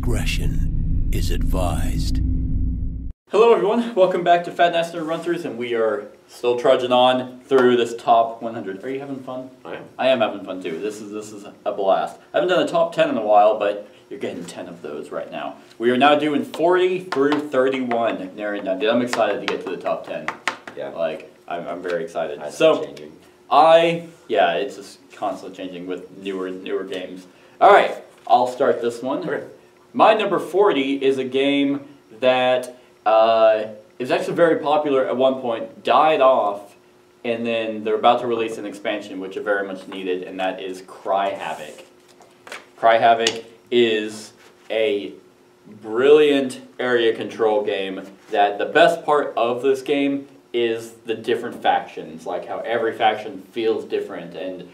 discretion is advised. Hello everyone, welcome back to Fat Naster Run-Throughs, and we are still trudging on through this top 100. Are you having fun? I am. I am having fun too. This is a blast. I haven't done a top 10 in a while, but you're getting 10 of those right now. We are now doing 40 through 31, narrowing down. Dude, I'm excited to get to the top 10. Yeah. Like, I'm very excited. It's changing. It's just constantly changing with newer games. All right, I'll start this one. Okay. My number 40 is a game that is actually very popular at one point, died off, and then they're about to release an expansion, which are very much needed, and that is Cry Havoc. Cry Havoc is a brilliant area control game that the best part of this game is the different factions, like how every faction feels different, and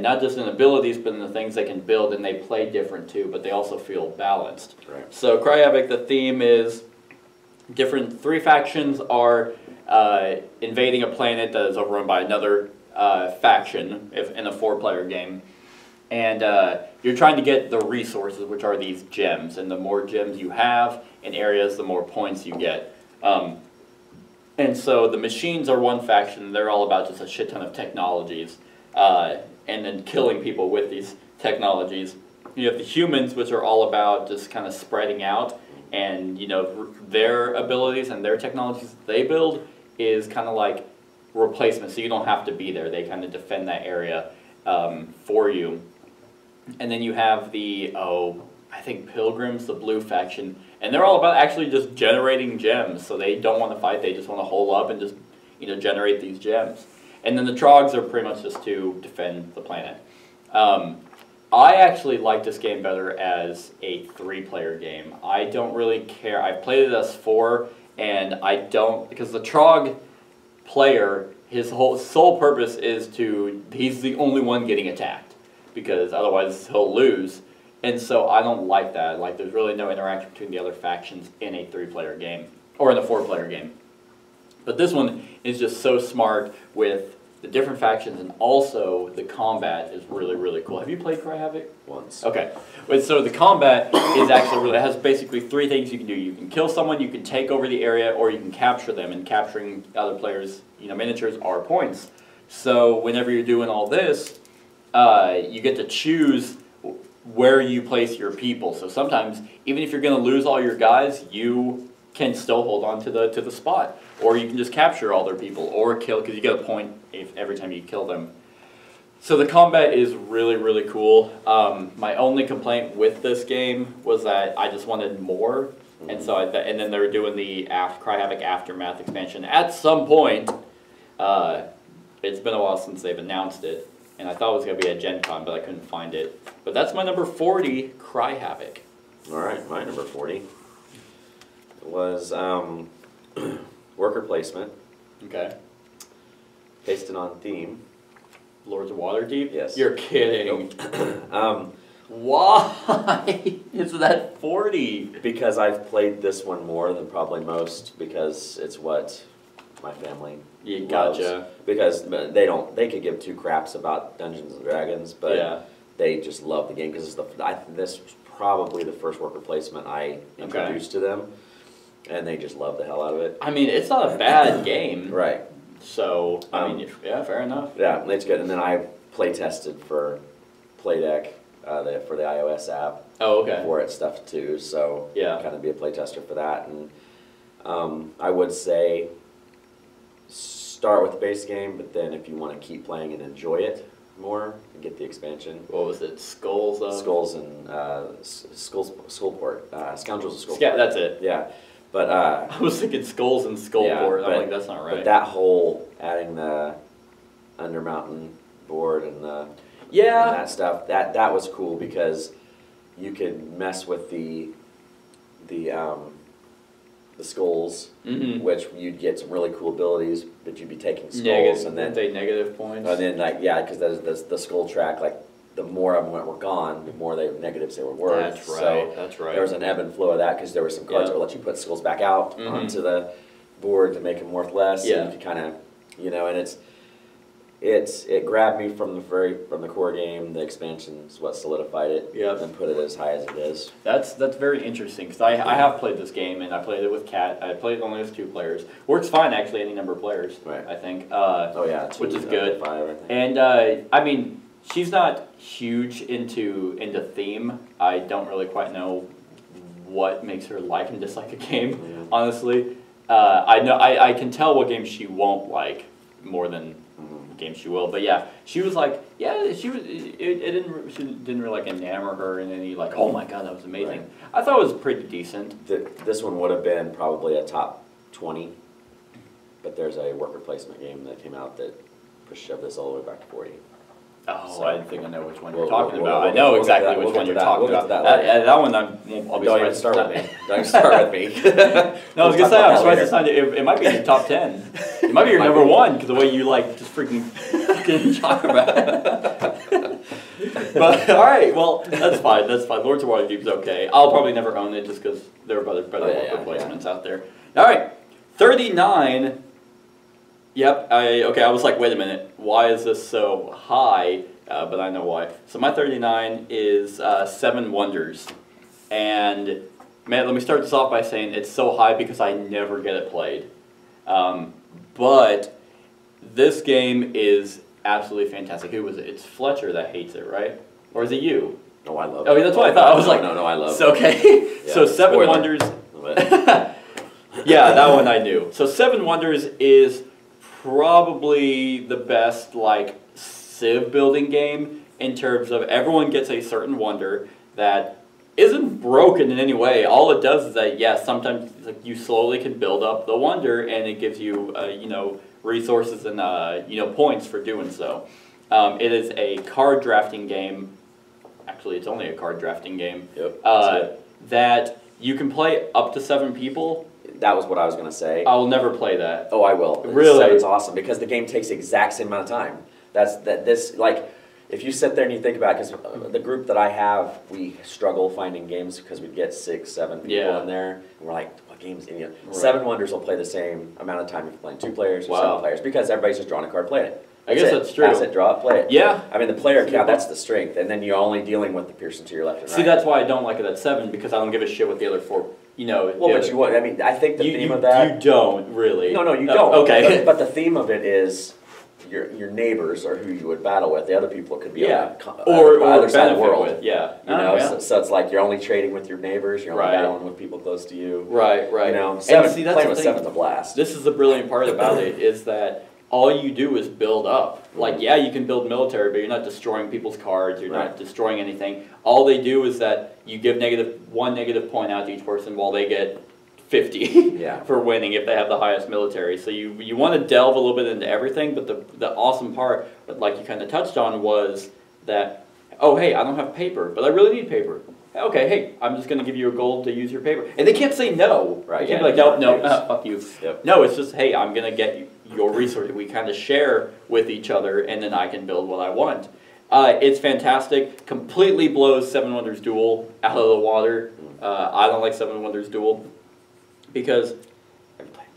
not just in abilities, but in the things they can build, and they play different too, but they also feel balanced. Right. So Cry Havoc, the theme is three factions are invading a planet that is overrun by another faction in a 4-player game. And you're trying to get the resources, which are these gems. And the more gems you have in areas, the more points you get. And so the machines are one faction. They're all about just a shit ton of technologies. And then killing people with these technologies. You have the humans, which are all about just kind of spreading out. And, you know, their abilities and their technologies they build is kind of like replacement. So you don't have to be there. They kind of defend that area for you. And then you have the, I think Pilgrims, the blue faction. And they're all about actually just generating gems. So they don't want to fight. They just want to hole up and just, you know, generate these gems. And then the Trogs are pretty much just to defend the planet. I actually like this game better as a 3-player game. I don't really care. I've played it as 4, and I don't, because the Trog player, his whole sole purpose is he's the only one getting attacked, because otherwise he'll lose. And so I don't like that. Like, there's really no interaction between the other factions in a 3-player game, or in a 4-player game. But this one is just so smart with the different factions, and also the combat is really, really cool. Have you played Cry Havoc? Once. Okay. So the combat is actually really, it has basically 3 things you can do. You can kill someone, you can take over the area, or you can capture them, and capturing other players' miniatures are points. So whenever you're doing all this, you get to choose where you place your people. So sometimes, even if you're going to lose all your guys, you can still hold on to the spot, or you can just capture all their people, or kill, because you get a point every time you kill them. So the combat is really, really cool. My only complaint with this game was that I just wanted more, and so and then they were doing the Cry Havoc Aftermath expansion at some point. It's been a while since they've announced it, and I thought it was going to be at Gen Con, but I couldn't find it. But that's my number 40, Cry Havoc. All right, my number 40 was worker placement. Okay. Pasted on theme. Lords of Waterdeep? Yes. You're kidding. Nope. Why is that 40? Because I've played this one more than probably most, because it's what my family loves. Gotcha. Because they could give 2 craps about Dungeons and Dragons, but yeah, they just love the game, because this was probably the first worker placement I introduced to them, and they just love the hell out of it. I mean, it's not a bad game. Right. So, I mean, yeah, fair enough. Yeah, it's good. And then I play tested for Playdeck, for the iOS app. Oh, okay. For its stuff too, so yeah, kind of be a play tester for that. And I would say start with the base game, but then if you want to keep playing and enjoy it more, get the expansion. What was it? Skulls and Skullport. Scoundrels of Skullport. Yeah, that's it. Yeah. But I was thinking Skulls and Skullport. I'm like, that's not right. But that whole adding the Undermountain board and the and that stuff, that was cool, because you could mess with the skulls, which you'd get some really cool abilities, but you'd be taking skulls and then negative points. And then because the skull track, like the more of them were gone, the more negatives they were worth. That's right. So that's right. There was an ebb and flow of that, because there were some cards that would let you put skulls back out onto the board to make them worth less. Yeah. And you could kind of, and It grabbed me from the core game. The expansion's what solidified it. Yep. And put it as high as it is. That's very interesting because I have played this game and I played it with Kat. I played it only with 2 players. Works fine actually any number of players. Right. I think. Oh yeah, 2 which is good. 5, I think. And I mean, she's not huge into theme. I don't really quite know what makes her like and dislike a game. Yeah. Honestly, I can tell what games she won't like more than games she will. But yeah, she was like, yeah, she didn't really like enamor her in any like, oh my god, that was amazing. Right. I thought it was pretty decent. This one would have been probably a top 20, but there's a worker placement game that came out that shoved this all the way back to 40. Oh, So, I think I know which one you're we'll- talking we'll- about. we'll- I know we'll exactly get to that- which we'll one get you're to that- talking we'll get about. to that later. That one I'll be Don't even surprised start it's with not- me. Don't even start with me. No, I was gonna say I'm surprised it's not. It might be in the top 10. It might be your Might number be. 1 because the way you like just freaking talk about it. But all right, well that's fine. That's fine. Lords of Waterdeep's okay. I'll probably never own it just because there are better yeah, replacements out there. All right, 39. Yep. I was like, wait a minute. Why is this so high? But I know why. So my 39 is 7 Wonders, and man, let me start this off by saying it's so high because I never get it played. But this game is absolutely fantastic. Who was it? It's Fletcher that hates it, right? Or is it you? No, I love it. Oh, that's what I thought. I was like, no, I love it. Okay. Yeah, So 7 spoiler. Wonders. it. Yeah, that one I knew. So 7 Wonders is probably the best like Civ building game in terms of everyone gets a certain wonder that isn't broken in any way. All it does is that sometimes like you slowly can build up the wonder and it gives you resources and points for doing so. It is a card drafting game. Actually, it's only a card drafting game. Yep. That you can play up to 7 people. That was what I was going to say. I will never play that. Oh, I will. Really? 7's awesome because the game takes the exact same amount of time. If you sit there and you think about it, because the group that I have, we struggle finding games because we get 6, 7 people in there, and we're like, what games? And, Right. 7 Wonders will play the same amount of time if you're playing 2 players or Wow. 7 players because everybody's just drawing a card, playing it. I guess that's true. Pass it, draw it, play it. Yeah. I mean, the player count, that's the strength, and then you're only dealing with the person to your left and right. See, that's why I don't like it at 7 because I don't give a shit what the other 4. Well, but you would. I mean, I think the theme of that. You don't really. No, you don't. Okay. But the theme of it is your neighbors are who you would battle with. The other people could be on the other side of the world. With. Yeah. You know, so it's like you're only trading with your neighbors. You're only Right. battling with people close to you. Right. You know, And seven, see, that's playing the with thing. 7's a blast. This is the brilliant part about it is that all you do is build up. Like, yeah, you can build military, but you're not destroying people's cards. You're not destroying anything. All they do is that you give one negative point out to each person while they get 50 for winning if they have the highest military. So you want to delve a little bit into everything, but the awesome part, like you kind of touched on, was that, oh, hey, I don't have paper, but I really need paper. Okay, hey, I'm just going to give you a gold to use your paper. And they can't say no. Right. They can't be like, no, fuck you. Yep. No, it's just, hey, I'm going to get your resources. We kind of share with each other, and then I can build what I want. It's fantastic. Completely blows 7 Wonders Duel out of the water. I don't like 7 Wonders Duel because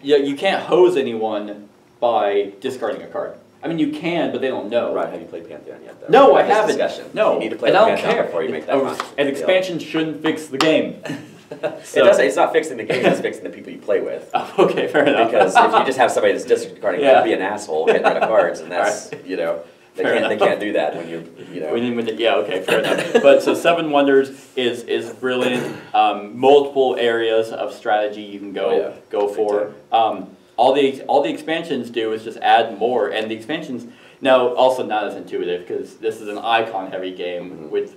you can't hose anyone by discarding a card. I mean, you can, but they don't know. Right. Have you played Pantheon yet, though? No, I This haven't. discussion. No, You need to play and I don't Pantheon care. before you make that conscious An deal. expansion shouldn't fix the game. It's not fixing the game, it's fixing the people you play with. Oh, okay, fair enough. Because if you just have somebody that's discarding, you could be an asshole getting rid of cards, and that's, they can't do that when okay, fair enough. But so 7 Wonders is brilliant. Multiple areas of strategy you can go for. All the expansions do is just add more, and the expansions now also not as intuitive because this is an icon heavy game with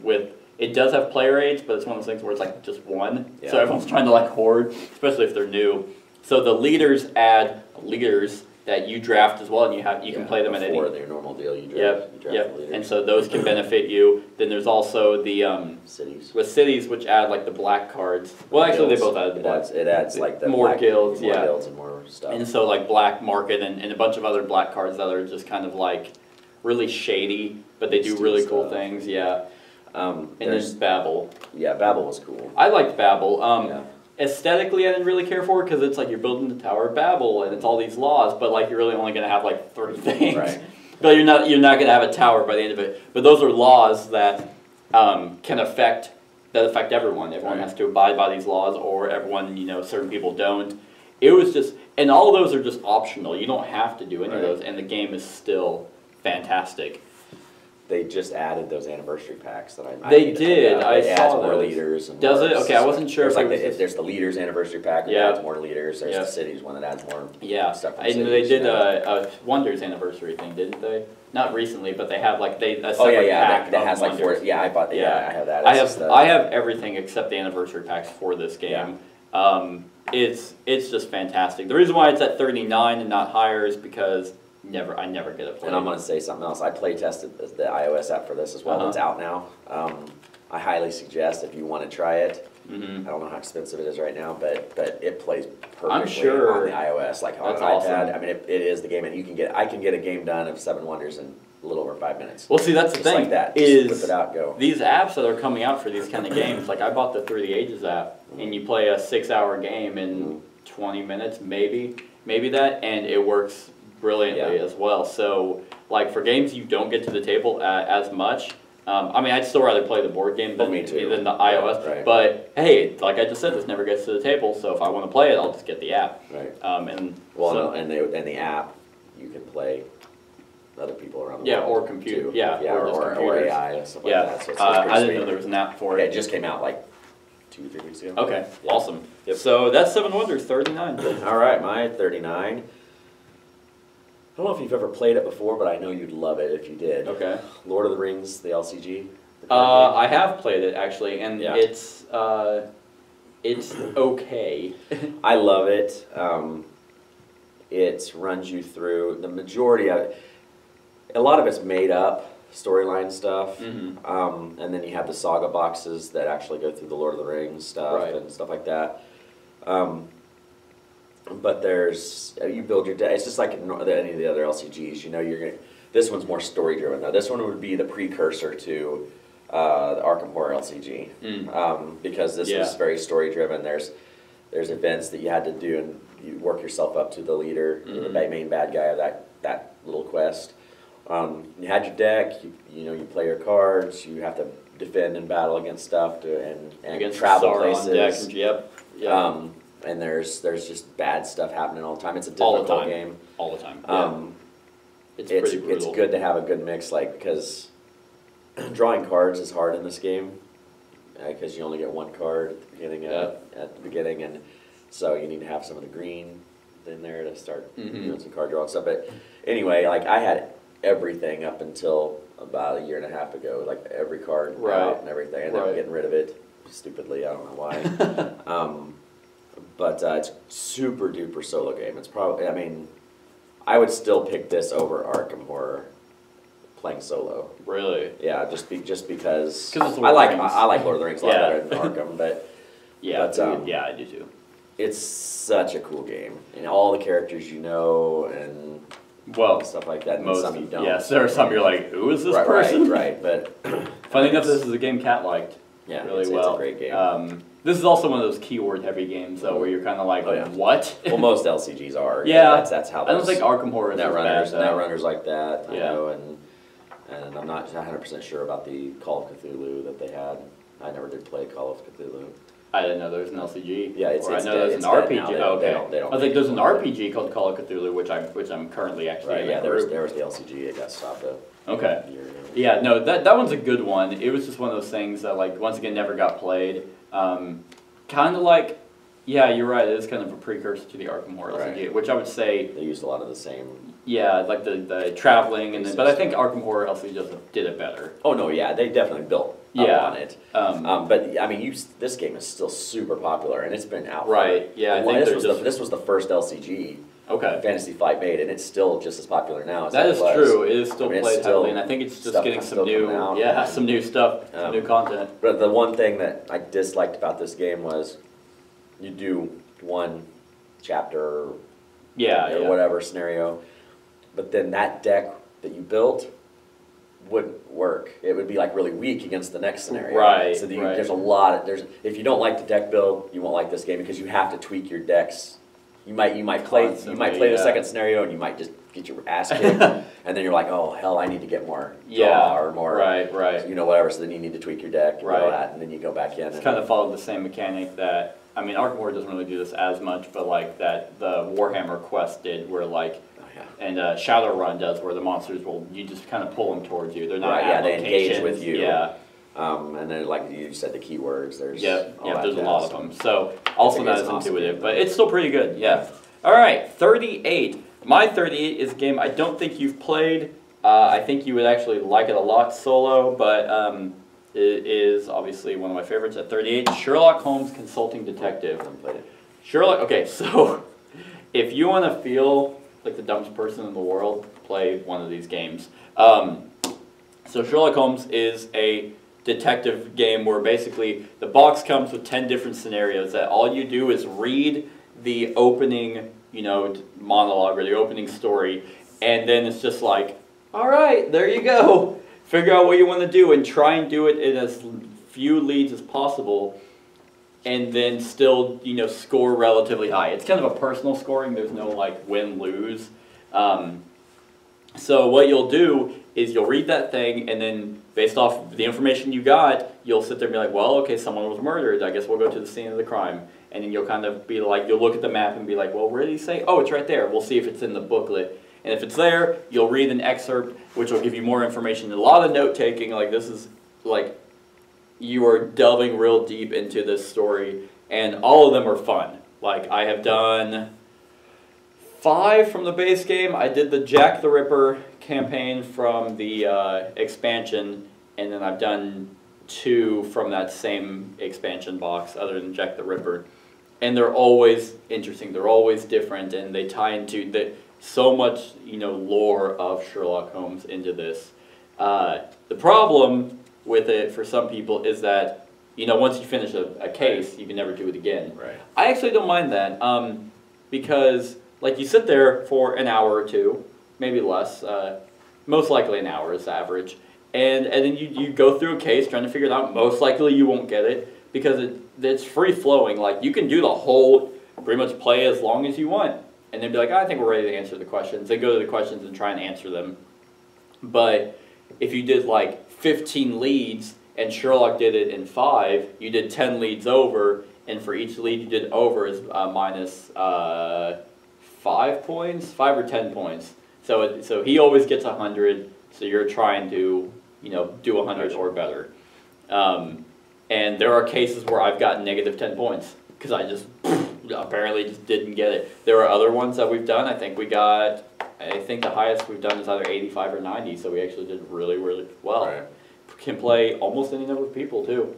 it does have player aids, but it's one of those things where it's like just one. Yeah. So everyone's trying to like hoard, especially if they're new. So the leaders add leaders that you draft as well, and you can play them at any. Before their normal deal, you draft the leaders. And so those can benefit you. Then there's also the cities. With cities, which add like the black cards. Well, actually, guilds. They both add the black. It adds like the more black, guilds, more guilds and more stuff. And so like black market and a bunch of other black cards that are just kind of like really shady, but they do really cool things. Yeah. And there's Babel. Yeah, Babel was cool. I liked Babel. Aesthetically, I didn't really care for it because it's like you're building the Tower of Babel and it's all these laws, but like you're really only going to have like 3 things. Right. But you're not gonna have a tower by the end of it. But those are laws that can affect everyone. Everyone has to abide by these laws, or everyone, certain people don't. It was just, and all of those are just optional. You don't have to do any of those, and the game is still fantastic. They just added those anniversary packs that I They did. I saw more those. leaders. And Does it? Okay, I wasn't sure. There's the leaders anniversary pack that adds more leaders. There's the cities one that adds more. Stuff from and they did a Wonders anniversary thing, didn't they? Not recently, but they have like a separate pack that has Wonders. like 4. Yeah, I bought. Yeah, I have that. I have everything except the anniversary packs for this game. Yeah. It's just fantastic. The reason why it's at 39 and not higher is because I never get it played. And I'm going to say something else. I play tested the iOS app for this as well. It's out now. I highly suggest if you want to try it. I don't know how expensive it is right now, but it plays perfectly I'm sure on the iOS, like on an iPad. Awesome. I mean, it is the game, and I can get a game done of 7 Wonders in a little over 5 minutes. Well, see, that's the just thing. Like that. Is just whip it out, go. These apps that are coming out for these kind of games, like I bought the Through the Ages app, and you play a 6-hour game in 20 minutes, maybe that, and it works brilliantly as well. So, like for games you don't get to the table as much. I mean, I'd still rather play the board game than the iOS. Right. But hey, like I just said, this never gets to the table. So if I want to play it, I'll just get the app. Right. And the app, you can play other people around the world. Or compute. Or AI and stuff like that. So it's I didn't know there was an app for it. Yeah, it just came out like 2 or 3 weeks ago. Okay, awesome. Yep. So that's 7 Wonders, 39. All right, my 39. I don't know if you've ever played it before, but I know you'd love it if you did. Okay. Lord of the Rings, the LCG. I have played it actually, and it's okay. I love it. It runs you through the majority of it. A lot of it's made up storyline stuff, and then you have the saga boxes that actually go through the Lord of the Rings stuff and stuff like that. But you build your deck. It's just like any of the other LCGs. This one's more story driven. Now this one would be the precursor to the Arkham Horror LCG, because this was very story driven. There's events that you had to do, and you work yourself up to the leader, the main bad guy of that little quest. You had your deck. You play your cards. You have to defend and battle against stuff and against travel places. Deck. Yep. And there's just bad stuff happening all the time. It's a difficult game. All the time. It's pretty brutal. It's good to have a good mix, because drawing cards is hard in this game, because you only get one card at the beginning, and so you need to have some of the green in there to start doing some card drawing stuff. But anyway, I had everything up until about 1.5 years ago, every card out and everything. I ended up getting rid of it stupidly. I don't know why. But it's super duper solo game. It's probably, I would still pick this over Arkham Horror playing solo. Really? Yeah, just because I like Lord of the Rings a lot better than Arkham, but I do too. It's such a cool game, and all the characters and stuff like that. And some you don't. Yes, there are some you're like, who is this person? Right. But funny enough, this is a game Kat liked. Yeah, really well. It's a great game. This is also one of those keyword-heavy games, though, where you're kind of like, what? Well, most LCGs are. Yeah, that's how. I don't think Arkham Horror is Netrunners like that. I know, and I'm not 100% sure about the Call of Cthulhu that they had. I never did play Call of Cthulhu. I didn't know there was an LCG. Yeah, it's I know dead. there's an RPG. They don't I think there's an RPG called Call of Cthulhu, which I'm currently actually in. Yeah, there was the LCG. It got stopped a year ago. Yeah, no, that one's a good one. It was just one of those things that once again never got played. Kind of like, you're right. It is kind of a precursor to the Arkham Horror LCG, which I would say they used a lot of the same. Yeah, like the traveling but I think Arkham Horror LCG did it better. Oh no, yeah, they definitely built up on it. But this game is still super popular, and it's been out. Right. I think this was the first LCG. Fantasy Flight made, and it's still just as popular now as that is true. It is still played heavily, and I think it's just getting some new, some new stuff, some new content. But the one thing that I disliked about this game was you do one chapter or whatever scenario, but then that deck that you built wouldn't work. It would be really weak against the next scenario. Right. So there's a lot. If you don't like the deck build, you won't like this game, because you have to tweak your decks You might play the second scenario, and you might just get your ass kicked, and then you're like, oh hell, I need to get more draw or more, right, whatever. So then you need to tweak your deck, and all that, and then you go back in. It's kind of followed the same mechanic that Arkham Horror doesn't really do this as much, but like that the Warhammer Quest did, where like. And Shadowrun does, where the monsters you just kind of pull them towards you. They're not at they engage with you. Yeah. And then, like you said, the keywords. There's there's a lot of them. So also not as intuitive, but it's still pretty good. Yeah. All right, 38. My 38 is a game I don't think you've played. I think you would actually like it a lot solo, but it is obviously one of my favorites at 38. Sherlock Holmes Consulting Detective. I haven't played it. Sherlock. Okay, so if you want to feel like the dumbest person in the world, play one of these games. So Sherlock Holmes is a detective game where basically the box comes with 10 different scenarios that all you do is read the opening, monologue or the opening story, and then it's just like, all right, there you go. Figure out what you want to do and try and do it in as few leads as possible, and then still, score relatively high. It's kind of a personal scoring. There's no, like, win-lose. So what you'll do is you'll read that thing, and then based off the information you got, you'll sit there and be like, well, okay, someone was murdered. I guess we'll go to the scene of the crime. And then you'll kind of be like, you'll look at the map and be like, well, where did he say? Oh, it's right there. We'll see if it's in the booklet. And if it's there, you'll read an excerpt, which will give you more information. A lot of note-taking. Like, this is, like, you are delving real deep into this story, and all of them are fun. Like, I have done 5 from the base game. I did the Jack the Ripper campaign from the expansion, and then I've done 2 from that same expansion box, other than Jack the Ripper. And they're always interesting. They're always different, and they tie into so much, lore of Sherlock Holmes into this. The problem with it for some people is that, once you finish a case, you can never do it again. Right. I actually don't mind that, because, like, you sit there for an hour or 2, maybe less, most likely an hour is average, and then you go through a case trying to figure it out. Most likely you won't get it, because it's free-flowing. Like, you can do the whole, pretty much play as long as you want, and then be like, I think we're ready to answer the questions. Then go to the questions and try and answer them. But if you did, like, 15 leads, and Sherlock did it in 5, you did 10 leads over, and for each lead you did over is minus 5 points, 5 or 10 points. So he always gets 100, so you're trying to, do 100 or better. And there are cases where I've gotten negative 10 points, because I just apparently just didn't get it. There are other ones that we've done. I think the highest we've done is either 85 or 90, so we actually did really, really well. Right. Can play almost any number of people, too.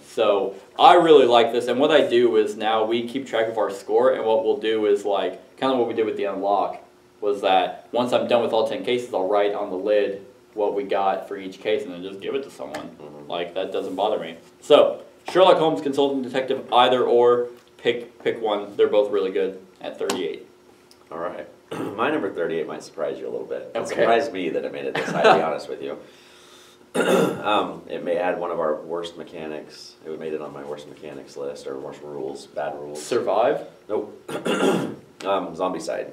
So I really like this, and what I do is now we keep track of our score, and what we'll do is, like, kind of what we did with the unlock, was that once I'm done with all 10 cases, I'll write on the lid what we got for each case, and then just give it to someone. Mm-hmm. Like, that doesn't bother me. So, Sherlock Holmes, Consulting Detective, either or, pick one. They're both really good at 38. All right. My number 38 might surprise you a little bit. It Okay. surprised me that it made it this high, to be honest with you. It may add one of our worst mechanics. It made it on my worst mechanics list, or worst rules, bad rules. Survive? Nope. Zombicide.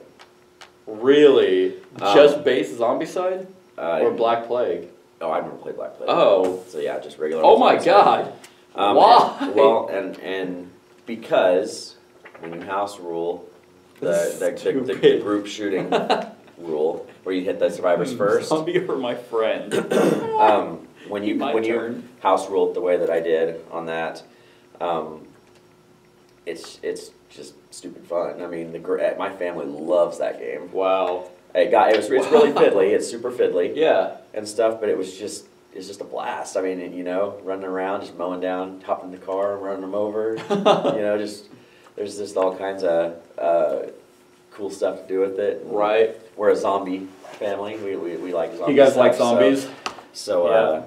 Really? Just base Zombicide? Or Black Plague? Oh, I've never played Black Plague. Oh. So yeah, just regular. Oh my God. Why? And because when you house rule the group shooting rule, where you hit the survivors first. Zombie or my friend. When you house ruled the way that I did on that, it's just stupid fun. I mean, my family loves that game. Wow. It's really fiddly. It's super fiddly. Yeah. And stuff, but it's just a blast. I mean, running around, just mowing down, hopping in the car, running them over. There's just all kinds of cool stuff to do with it. Right. We're a zombie family. We like zombies. You guys like zombies? So yeah.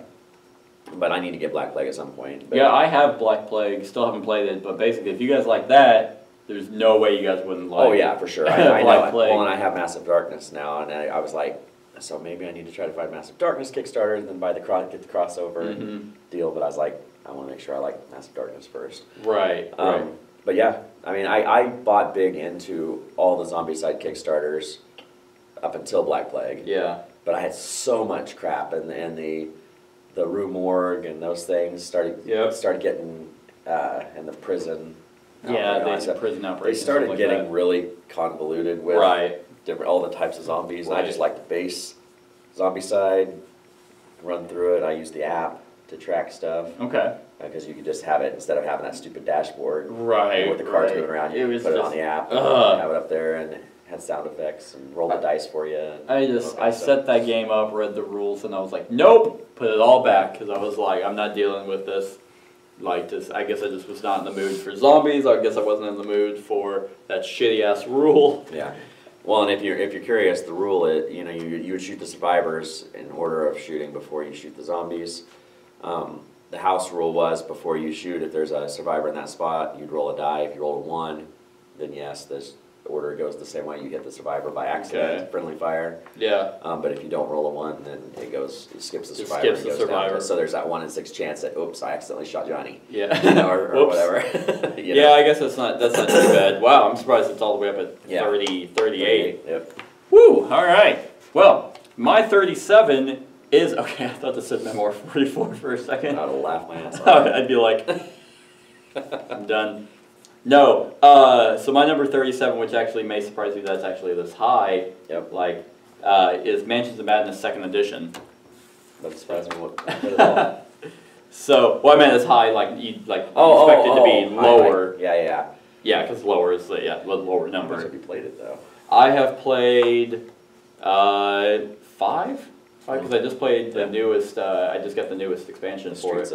But I need to get Black Plague at some point. But yeah, I have Black Plague. Still haven't played it, but basically, if you guys like that, there's no way you guys wouldn't like. Oh yeah, for sure. I Black know. Plague. Well, and I have Massive Darkness now, and I was like, so maybe I need to try to find Massive Darkness Kickstarter, and then get the crossover deal. But I was like, I want to make sure I like Massive Darkness first. Right. But yeah, I mean, I bought big into all the Zombicide Kickstarters up until Black Plague. Yeah. But I had so much crap, and the Rue Morgue and those things started getting and the prison. Yeah, the prison outbreak. They started getting really convoluted with all the types of zombies. And I just like the base Zombicide, run through it. I use the app to track stuff. Okay. Because you could just have it instead of having that stupid dashboard. Right. With the cards moving around, you put it on the app, and have it up there, and it had sound effects and roll the dice for you. I set that game up, read the rules, and I was like, nope, put it all back, because I was like, I'm not dealing with this. Like this, I guess I just was not in the mood for zombies. I guess I wasn't in the mood for that shitty ass rule. Yeah. Well, and if you're curious, the rule is you would shoot the survivors in order of shooting before you shoot the zombies. The house rule was before you shoot, if there's a survivor in that spot, you'd roll a die. If you roll a 1, then yes, the order goes the same way. You hit the survivor by accident, friendly fire. Yeah. But if you don't roll a 1, then it skips the survivor. Skips the survivor. So there's that 1 in 6 chance that oops, I accidentally shot Johnny. Yeah. or whatever. Yeah, I guess that's not too bad. Wow, I'm surprised it's all the way up at 38. Yep. Woo! All right. Well, my 37 is okay. I thought this said Memoir 44 for a second. I would laugh my ass off. I'd be like, I'm done. No. So my number 37, which actually may surprise you, that's actually this high. Yep. Like, is Mansions of Madness 2nd Edition. That surprised me. What So, well, I meant it's high. Like you expect it to be lower. Yeah. Yeah, because lower is the lower number. Have you played it though? I have played 5. Because I just played the newest. I just got the newest expansion for it.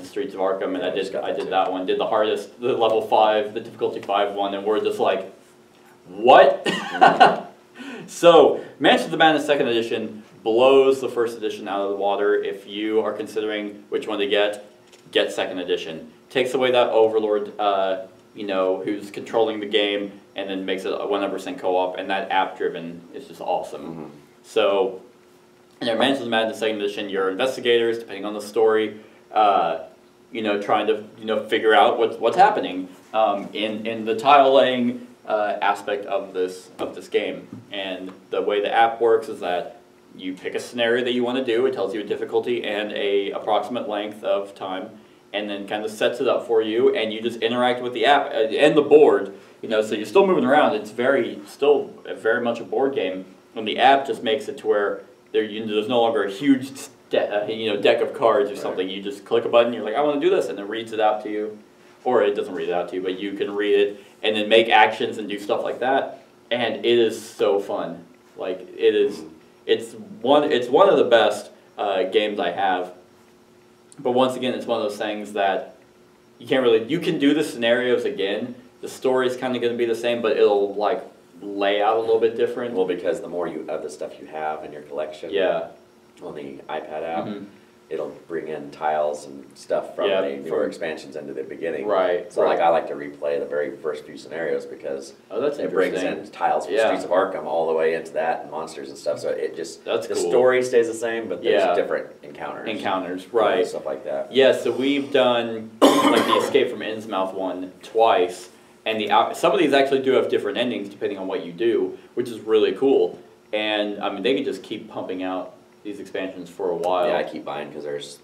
Streets of Arkham, and I did that one. Did the hardest, the level 5, the difficulty 5 one, and we're just like, what? So, Mansions of Madness 2nd Edition blows the 1st edition out of the water. If you are considering which one to get 2nd Edition. Takes away that overlord, who's controlling the game, and then makes it a 100% co-op, and that app-driven is just awesome. Mm-hmm. So. In Mansions of Madness 2nd Edition, you're investigators, depending on the story, trying to figure out what's happening in the tile laying aspect of this game. And the way the app works is that you pick a scenario that you want to do. It tells you a difficulty and a approximate length of time, and then kind of sets it up for you. And you just interact with the app and the board. So you're still moving around. It's still very much a board game, and the app just makes it to where there's no longer a huge deck of cards or something. You just click a button, you're like, I want to do this, and it reads it out to you. Or it doesn't read it out to you, but you can read it and then make actions and do stuff like that. And it is so fun. Like, it's one of the best games I have. But once again, it's one of those things that you can do the scenarios again. The story's kind of going to be the same, but it'll lay out a little bit different. Well, because the more of the stuff you have in your collection on the iPad app, it'll bring in tiles and stuff from the newer expansions into the beginning. Right. So I like to replay the very first few scenarios because it brings in tiles from Streets of Arkham all the way into that and monsters and stuff. So it just the story stays the same, but there's different encounters. Right. Stuff like that. Yeah, so we've done the Escape from Innsmouth one twice. And some of these actually do have different endings depending on what you do, which is really cool. And I mean, they can just keep pumping out these expansions for a while. Yeah, I keep buying because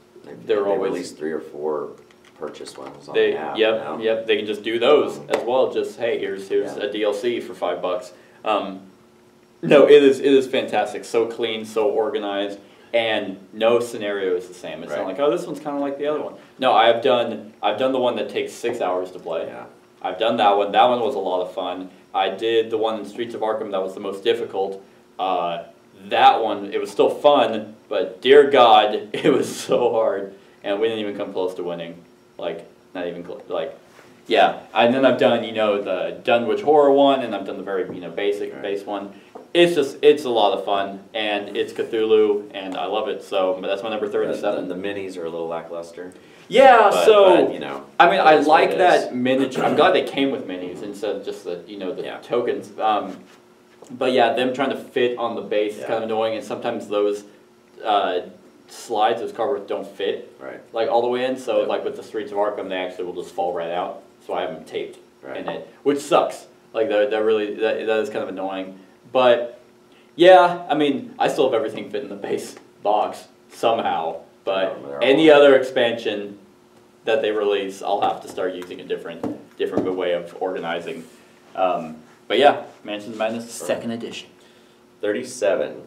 they're always at least 3 or 4 purchase ones on the app. Yep. They can just do those as well. Just hey, here's a DLC for $5. No, it is fantastic. So clean, so organized, and no scenario is the same. It's not like, oh, this one's kind of like the other one. No, I've done the one that takes 6 hours to play. Yeah. I've done that one. That one was a lot of fun. I did the one in Streets of Arkham that was the most difficult. That one, it was still fun, but dear God, it was so hard, and we didn't even come close to winning. Not even close. And then I've done, the Dunwich Horror one, and I've done the very, base one. It's a lot of fun, and it's Cthulhu, and I love it. So that's my number 37. The minis are a little lackluster. Yeah, I mean, I like that miniature. I'm glad they came with minis instead of just the tokens. But yeah, them trying to fit on the base is kind of annoying, and sometimes those slides, those cardboards don't fit all the way in. So with the Streets of Arkham, they actually will just fall right out. So I have them taped in it, which sucks. Like that is kind of annoying. But yeah, I mean, I still have everything fit in the base box somehow. But any other expansion that they release, I'll have to start using a different way of organizing. But yeah, Mansions of Madness, second edition. 37.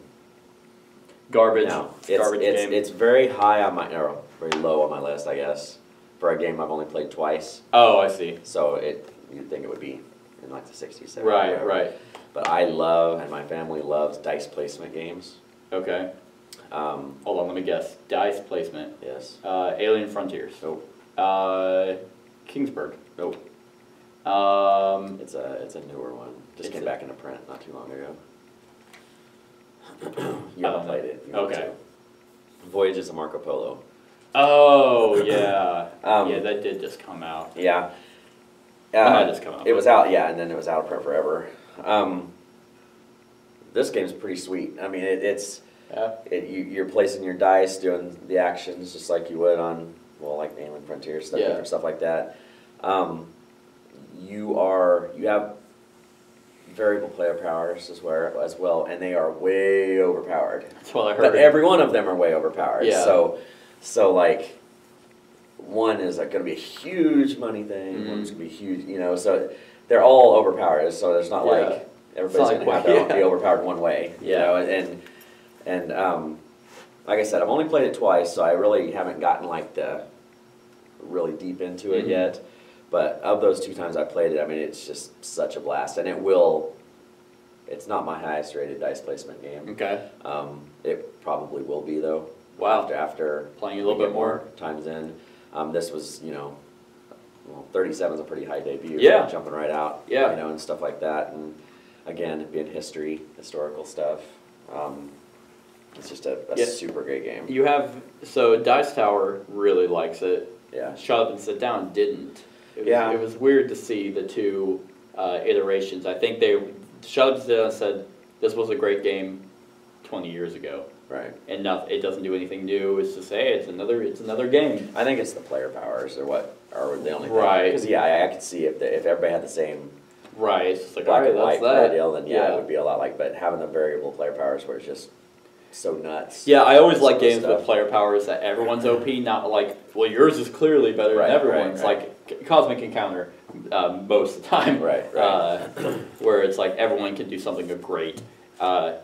Garbage. Now, Garbage game. It's very high on my, or very low on my list, I guess, for a game I've only played twice. Oh, I see. So you'd think it would be in like the 60s, 70s. Right, right. But I love, and my family loves, dice placement games. Okay. Hold on, let me guess. Dice placement. Yes. Alien Frontiers. Nope. Kingsburg. Nope. It's a newer one. Just came back into print not too long ago. You haven't played it. You want to. Voyages of Marco Polo. Oh yeah. Yeah, that did just come out. Yeah. Not just come out. It was out, yeah, and then it was out of print forever. This game's pretty sweet. I mean, you're placing your dice, doing the actions just like you would on, well, like Alien Frontier stuff, different stuff like that. You have variable player powers as well, and they are way overpowered. That's what I heard. But every one of them are way overpowered. Yeah. So like, one is like going to be a huge money thing. One's going to be huge, So they're all overpowered. So there's not like everybody's going to have to be overpowered one way. And like I said, I've only played it twice, so I really haven't gotten like really deep into it yet. But of those 2 times I played it, I mean, it's just such a blast, and it's not my highest rated dice placement game. Okay. It probably will be though. Wow. After playing a little bit more times in, this was 37 is a pretty high debut. Yeah. Jumping right out. Yeah. And stuff like that, and again, being historical stuff. It's just a super great game. Dice Tower really likes it. Yeah. Shut Up and Sit Down didn't. It was weird to see the 2 iterations. I think Shut Up and Sit Down said this was a great game 20 years ago. Right. And it doesn't do anything new. It's just it's another game. I think it's the player powers or what are the only thing. Right. Because I could see if everybody had the same it's just like black and white deal, then it would be a lot like. But having the variable player powers where it's just so nuts. Yeah, I always like games with player powers that everyone's OP, not like, well, yours is clearly better than everyone's. Like Cosmic Encounter most of the time. Right. Where it's like everyone can do something great. I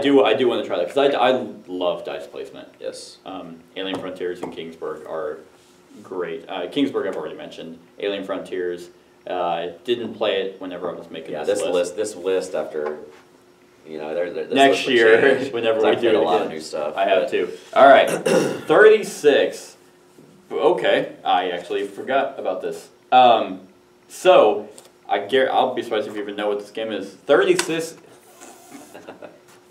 do want to try that because I love dice placement. Yes. Alien Frontiers and Kingsburg are great. Kingsburg I've already mentioned. Alien Frontiers didn't play it whenever I was making this list. This list after there's next year whenever we do a lot of new stuff. I have too. All right, 36. Okay, I actually forgot about this. So I'll be surprised if you even know what this game is.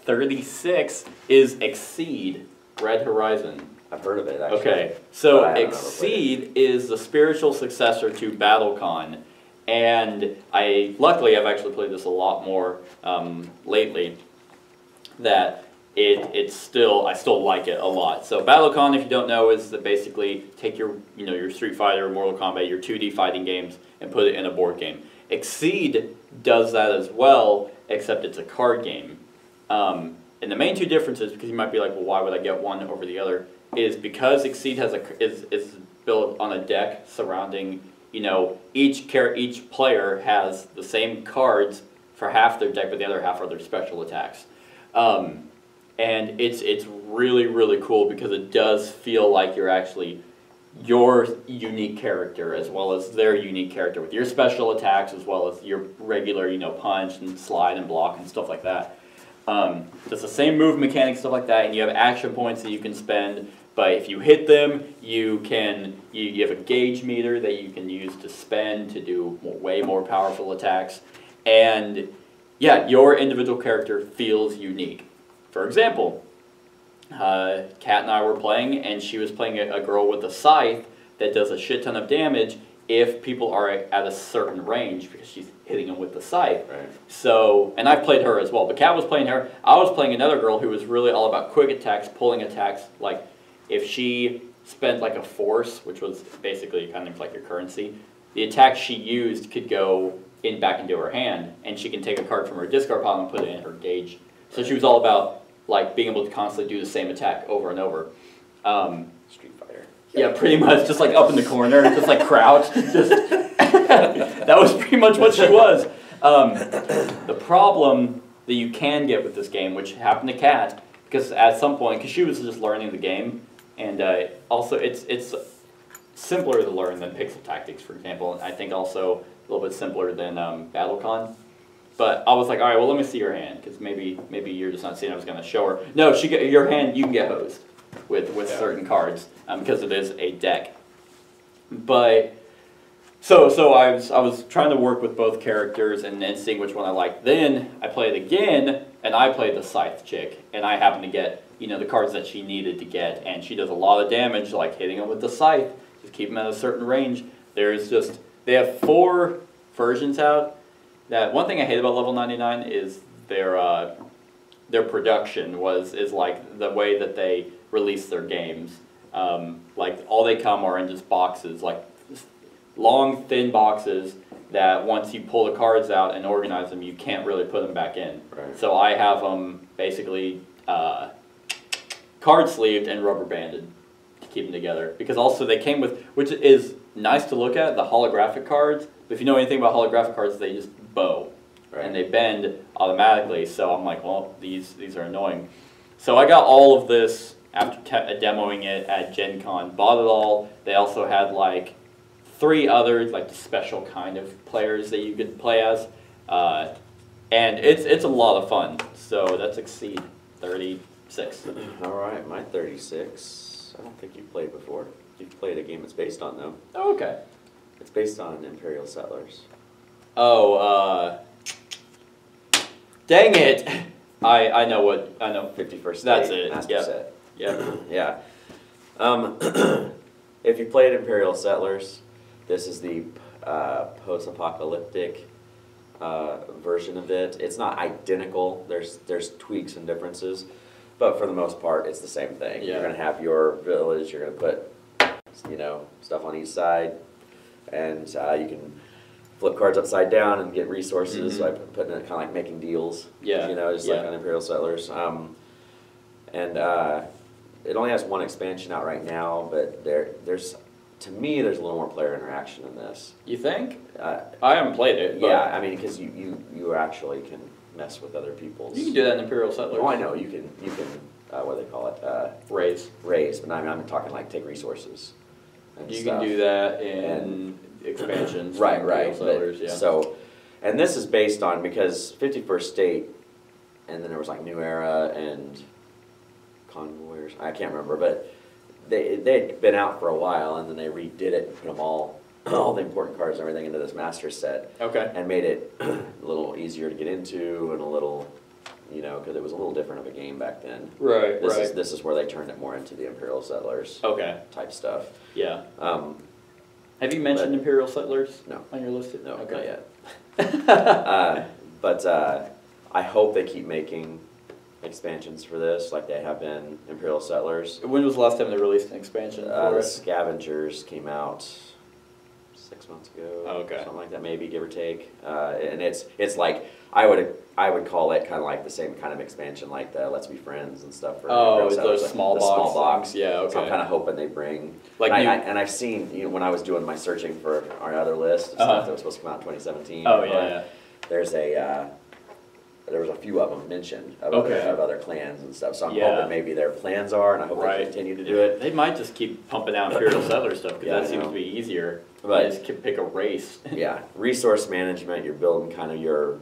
36 is Exceed Red Horizon. I've heard of it, actually. Okay, so Exceed is the spiritual successor to BattleCon, and luckily I've actually played this a lot more lately. That I still like it a lot. So BattleCon, if you don't know, is that basically take your Street Fighter, Mortal Kombat, your 2D fighting games, and put it in a board game. Exceed does that as well, except it's a card game. And the main 2 differences, because you might be like, well, why would I get one over the other, is because Exceed is built on a deck surrounding, each player has the same cards for half their deck, but the other half are their special attacks. And it's really, really cool because it does feel like you're actually your unique character as well as their unique character with your special attacks as well as your regular, punch and slide and block and stuff like that. It's the same move mechanics, stuff like that, and you have action points that you can spend, but if you hit them, you have a gauge meter that you can use to spend to do way more powerful attacks, and your individual character feels unique. For example, Kat and I were playing, and she was playing a girl with a scythe that does a shit ton of damage if people are at a certain range because she's hitting them with the scythe. Right. So, and I've played her as well, but Kat was playing her. I was playing another girl who was really all about quick attacks, pulling attacks. Like if she spent like a force, which was basically kind of like your currency, the attack she used could go back into her hand, and she can take a card from her discard pile and put it in her gauge. So she was all about like being able to constantly do the same attack over and over. Street Fighter. Yeah, pretty much, just like up in the corner, just like crouched. Just that was pretty much what she was. The problem that you can get with this game, which happened to Kat, because at some point, because she was just learning the game, and also it's simpler to learn than Pixel Tactics, for example, and I think also a little bit simpler than BattleCon. But I was like, all right, well, let me see your hand, because maybe you're just not seeing. I was going to show her. No, your hand, you can get hosed with certain cards because it is a deck. But so I was trying to work with both characters and then seeing which one I liked. Then I played again, and I played the Scythe chick, and I happened to get the cards that she needed to get, and she does a lot of damage, like hitting them with the Scythe, just keep them at a certain range. They have 4 versions out. That one thing I hate about Level 99 is their production is like the way that they release their games. Like all they come are in just boxes, like long, thin boxes that once you pull the cards out and organize them, you can't really put them back in. Right. So I have them basically card sleeved and rubber banded to keep them together. Because also they came with, which is nice to look at, the holographic cards. But if you know anything about holographic cards, they just bow. Right. And they bend automatically. So I'm like, well, these are annoying. So I got all of this after demoing it at Gen Con, bought it all. They also had like 3 others, like the special kind of players that you could play as. And it's a lot of fun. So that's Exceed 36. All right, my 36. I don't think you've played before. You've played a game it's based on, though. Oh, okay. It's based on Imperial Settlers. Oh, dang it! I know what, I know. 51st State That's it, Master yep. Set. Yeah. Yeah. If you played Imperial Settlers, this is the post-apocalyptic version of it. It's not identical. There's tweaks and differences, but for the most part, it's the same thing. Yeah. You're going to have your village. You're going to put, stuff on each side, and you can flip cards upside down and get resources by putting it kind of like making deals. Yeah. Just like on Imperial Settlers. And it only has 1 expansion out right now, but there's to me there's a little more player interaction in this. You think? I haven't played it. But Yeah, I mean, because you actually can mess with other people's. you can do that in Imperial Settlers. Oh, I know you can what do they call it? Raise, but I'm talking like take resources. And You stuff. can do that in expansions. Right. Imperial Settlers, But, yeah. So, and this is based on because 51st State, and then there was like New Era and Convoyers. I can't remember, but they'd been out for a while, and then they redid it and put them all the important cards and everything into this master set. Okay. And made it a little easier to get into and a little, because it was a little different of a game back then. Right. This is where they turned it more into the Imperial Settlers. Okay. Type stuff. Yeah. Have you mentioned Imperial Settlers? No. On your list? No, Okay. not yet. But I hope they keep making expansions for this, like they have been Imperial Settlers. When was the last time they released an expansion for it? Scavengers came out 6 months ago. Oh, okay. Something like that, maybe, give or take. And it's like I would call it kind of like the same kind of expansion, like the Let's Be Friends and stuff. For Oh, Imperial those Settlers, small the box. small box. Yeah, okay. So I'm kind of hoping they bring. Like and I've seen when I was doing my searching for our other list of stuff that was supposed to come out in 2017. Oh yeah. There was a few of them mentioned of other clans and stuff. So I'm Yeah. hoping maybe their plans are, and I hope they continue to do it. They might just keep pumping out Imperial Settler stuff because Yeah, that I seems know. to be easier. But- You just can pick a race. Yeah, resource management. You're building kind of your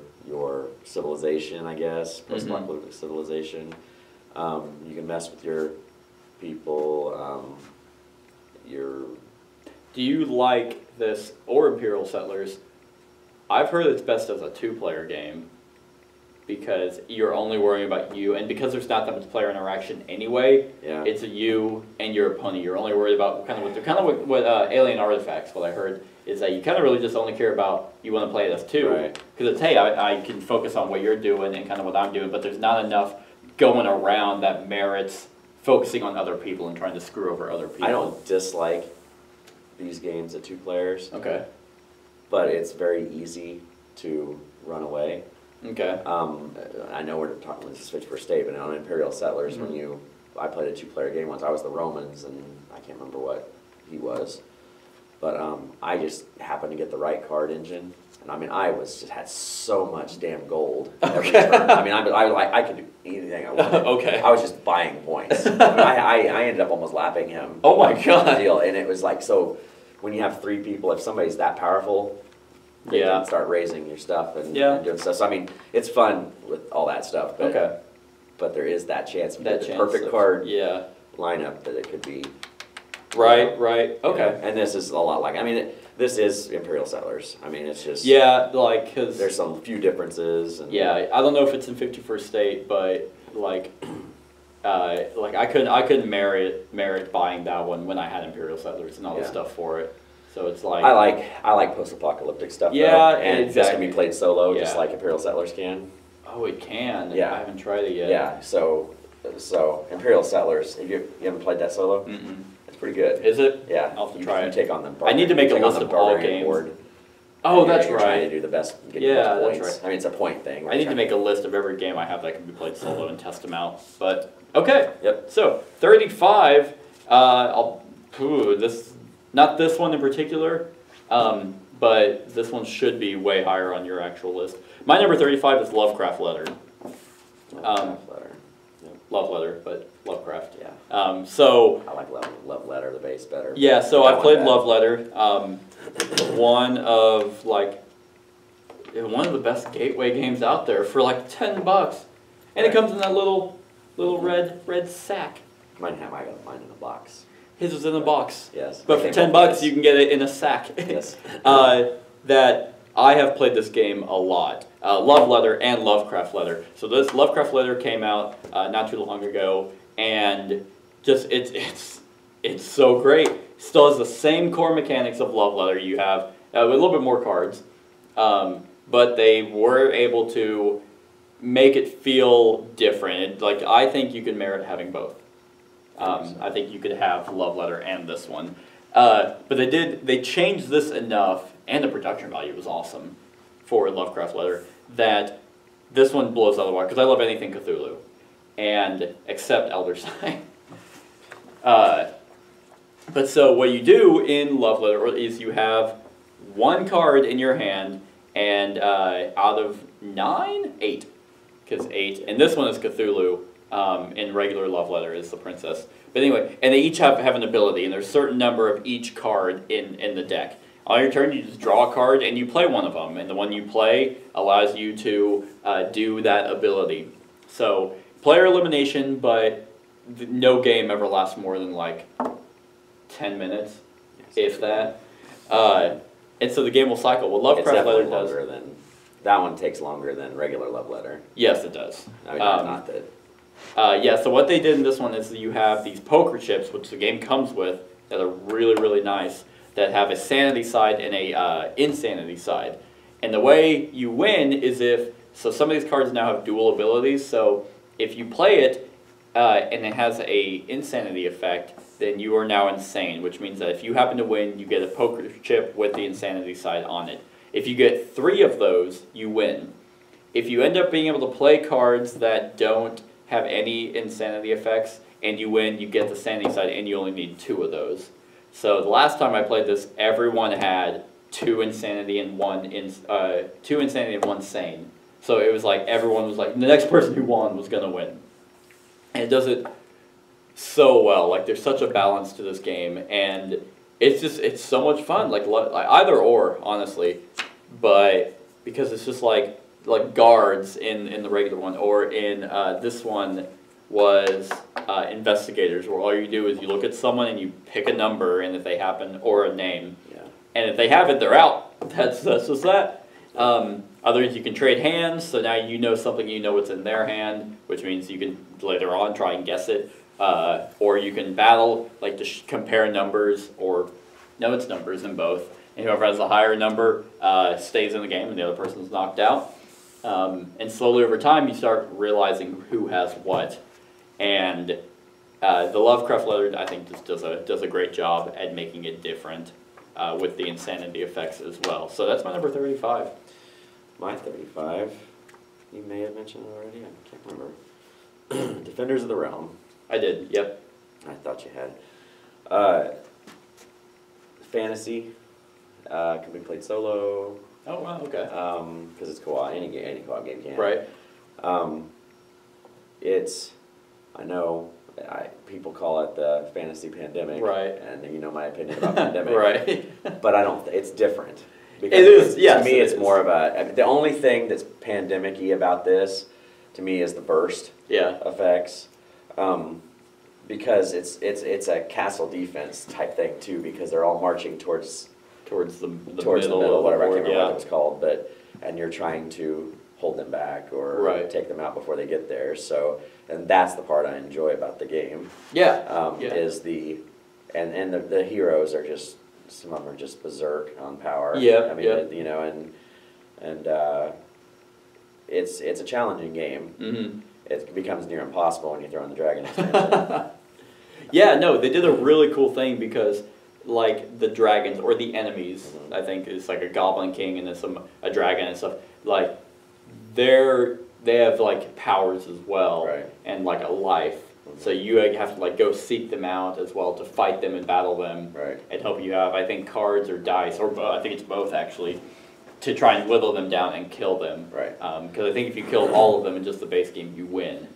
civilization, I guess, post-apocalyptic civilization. You can mess with your people. Do you like this or Imperial Settlers? I've heard it's best as a 2-player game because you're only worrying about you, and because there's not that much player interaction anyway. Yeah. It's you and your opponent. You're only worried about kind of what Alien Artifacts. What I heard is that you kind of really just only care about you want to play it as 2, Right. because it's hey, I can focus on what you're doing and kind of what I'm doing, but there's not enough going around that merits focusing on other people and trying to screw over other people. I don't dislike these games at 2 players. Okay. but it's very easy to run away. Okay. I know we're talking about Switch for State, but on Imperial Settlers, I played a 2-player game once. I was the Romans, and I can't remember what he was, but I just happened to get the right card engine, and I mean I just had so much damn gold every turn. I mean I could do anything I wanted. Okay. I was just buying points. I ended up almost lapping him. Oh my god. Deal, and it was like, so when you have 3 people, if somebody's that powerful, they can start raising your stuff and doing stuff. So I mean, it's fun with all that stuff. But, but there is that chance of the perfect card lineup that it could be. Right. Okay. And this is a lot like, I mean, this is Imperial Settlers. I mean, it's just like because there's some few differences. And I don't know if it's in 51st State, but like I couldn't merit buying that one when I had Imperial Settlers and all the stuff for it. So it's like I like post-apocalyptic stuff. Yeah, and exactly. This can be played solo, just like Imperial Settlers can. Oh, it can. Yeah, I haven't tried it yet. Yeah, so Imperial Settlers. If you haven't played that solo, it's pretty good. Is it? Yeah, I'll have to try it. You take on them. I need to make a list of all games. Board. Oh, that's you're right. Trying to do the best. Get the most points. That's right. I mean, it's a point thing. I need to make a list of every game I have that can be played solo and test them out. But okay. Yep. So 35. Not this one in particular. But this one should be way higher on your actual list. My number 35 is Lovecraft Letter. Lovecraft Letter. Yep. Love Letter, but Lovecraft. Yeah. So I like Love Letter, the base better. Yeah, so I played Love Letter. One of the best gateway games out there for like $10, and it comes in that little red sack. I got mine in a box. His was in a box. Yes. But for $10, you can get it in a sack. Yes. That I have played this game a lot. Love Letter and Lovecraft Letter. So this Lovecraft Letter came out not too long ago, and just it's so great. Still has the same core mechanics of Love Letter. You have with a little bit more cards, but they were able to make it feel different. Like I think you can merit having both. I think you could have Love Letter and this one. But they changed this enough, and the production value was awesome for Lovecraft Letter, that this one blows out of the water, because I love anything Cthulhu, and except Elder Sign. But so what you do in Love Letter is you have one card in your hand, and out of 9, 8, because 8, and this one is Cthulhu. In regular Love Letter is the princess. But anyway, and they each have an ability, and there's a certain number of each card in the deck. On your turn, you just draw a card, and you play one of them, and the one you play allows you to do that ability. So, player elimination, but no game ever lasts more than like 10 minutes, if that. And so the game will cycle. What Lovecraft Letter does... That one takes longer than regular Love Letter. Yes, it does. I mean, not that... so what they did in this one is that you have these poker chips, which the game comes with, that are really, really nice, that have a sanity side and a insanity side. And the way you win is so some of these cards now have dual abilities, so if you play it and it has a insanity effect, then you are now insane, which means that if you happen to win, you get a poker chip with the insanity side on it. If you get 3 of those, you win. If you end up being able to play cards that don't have any insanity effects, and you win, you get the sanity side, and you only need 2 of those. So the last time I played this, everyone had 2 insanity and 1 sane. So it was like everyone was like the next person who won was gonna win, and it does it so well. Like there's such a balance to this game, and it's so much fun. Like either or, honestly, but because it's just like guards in the regular one, or in this one was investigators, where all you do is you look at someone and you pick a number, and if they happen, or a name, and if they have it, they're out. That's just that. Others, you can trade hands, so now you know something, you know what's in their hand, which means you can later on try and guess it, or you can battle, like to compare numbers, or no, it's numbers in both, and whoever has the higher number stays in the game, and the other person's knocked out. And slowly over time, you start realizing who has what. And the Lovecraft Letter, I think, just does a great job at making it different. with the insanity effects as well. So that's my number 35. My 35, you may have mentioned it already, I can't remember. Defenders of the Realm. I did, yep. I thought you had. Fantasy, can be played solo. Oh, wow, okay. Because it's co-op, any co-op game can. Right. It's, I know, people call it the fantasy pandemic. Right. And you know my opinion about pandemic. Right. But I don't, it's different. Because it is, yes. To me, it's more of a, the only thing that's pandemic-y about this, to me, is the burst effects. Because it's a castle defense type thing too, because they're all marching towards the middle, whatever, I can't remember what it was called, and you're trying to hold them back or take them out before they get there. So, and that's the part I enjoy about the game. Is and the heroes are just, some of them are just berserk on power. I mean, you know, and it's a challenging game. Mm-hmm. It becomes near impossible when you throw in the dragon expansion. Yeah, no, they did a really cool thing because, like, the dragons, or the enemies, I think, is like a goblin king and then a dragon and stuff, like, they have, like, powers as well, and, like, a life. So you have to, like, go seek them out as well to fight them and battle them, and help you have, I think, cards or dice, or I think it's both, actually, to try and whittle them down and kill them. Because I think if you kill all of them in just the base game, you win.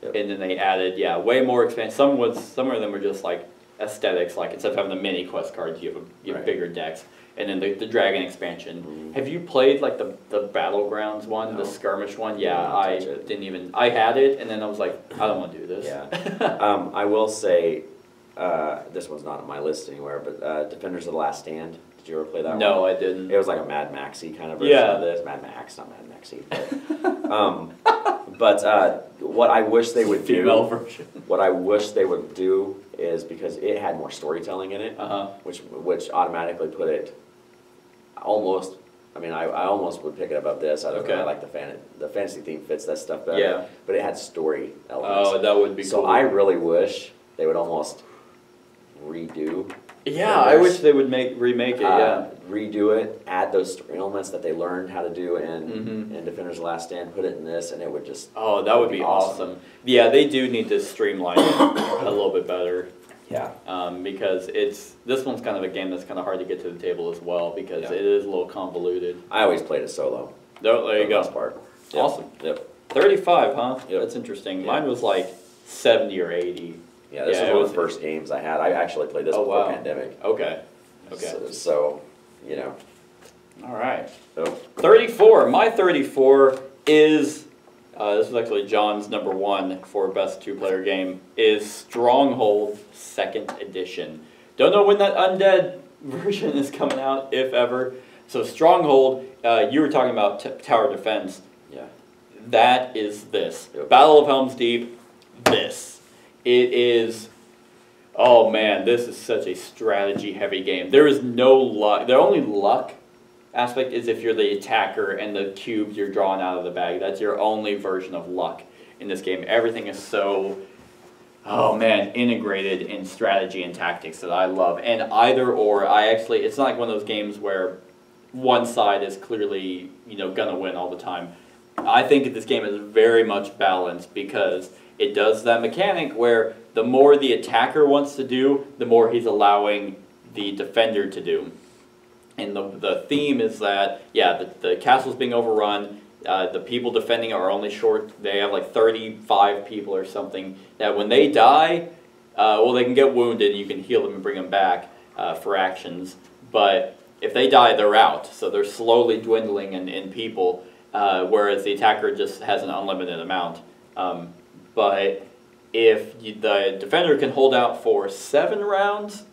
And then they added, way more expansion. Some of them were just like aesthetics, like instead of having the mini quest cards, you have bigger decks. And then the dragon expansion. Have you played like the battlegrounds one, the skirmish one? I didn't even. I had it, and then I was like, I don't want to do this. I will say, this one's not on my list anywhere, but Defenders of the Last Stand. Did you ever play that one? No, I didn't. It was like a Mad Maxy kind of version of this. Mad Max, not Mad Maxy. But what I wish they would what I wish they would do is, because it had more storytelling in it, which automatically put it almost. I mean, I almost would pick it above this. I don't know. I like the fantasy theme fits that stuff better. But it had story elements. Oh, that would be cool. So I really wish they would almost redo. I wish they would remake it. Redo it, add those story elements that they learned how to do in Defenders of the Last Stand, put it in this, and it would just... Oh, that would be awesome. Yeah, they do need to streamline it a little bit better. Because this one's kind of a game that's kind of hard to get to the table as well, because it is a little convoluted. I always played it solo. There you go. For the most part. Awesome. 35, huh? That's interesting. Mine was like 70 or 80. Yeah, this was one of the first games I had. I actually played this before pandemic. Okay. So, you know. All right. 34. My 34 is, this was actually John's number 1 for best 2-player game, is Stronghold 2nd Edition. Don't know when that undead version is coming out, if ever. So Stronghold, you were talking about tower defense. That is this. Battle of Helm's Deep, this. It is, oh man, this is such a strategy-heavy game. There is no luck. The only luck aspect is if you're the attacker and the cubes you're drawing out of the bag. That's your only version of luck in this game. Everything is so, oh man, integrated in strategy and tactics that I love. And either or, it's not like one of those games where one side is clearly, gonna win all the time. I think this game is very much balanced, because it does that mechanic where the more the attacker wants to do, the more he's allowing the defender to do. And the theme is that, the castle's being overrun, the people defending are only short, they have like 35 people or something, that when they die, they can get wounded, you can heal them and bring them back for actions, but if they die, they're out, so they're slowly dwindling in people, whereas the attacker just has an unlimited amount. But if the defender can hold out for 7 rounds,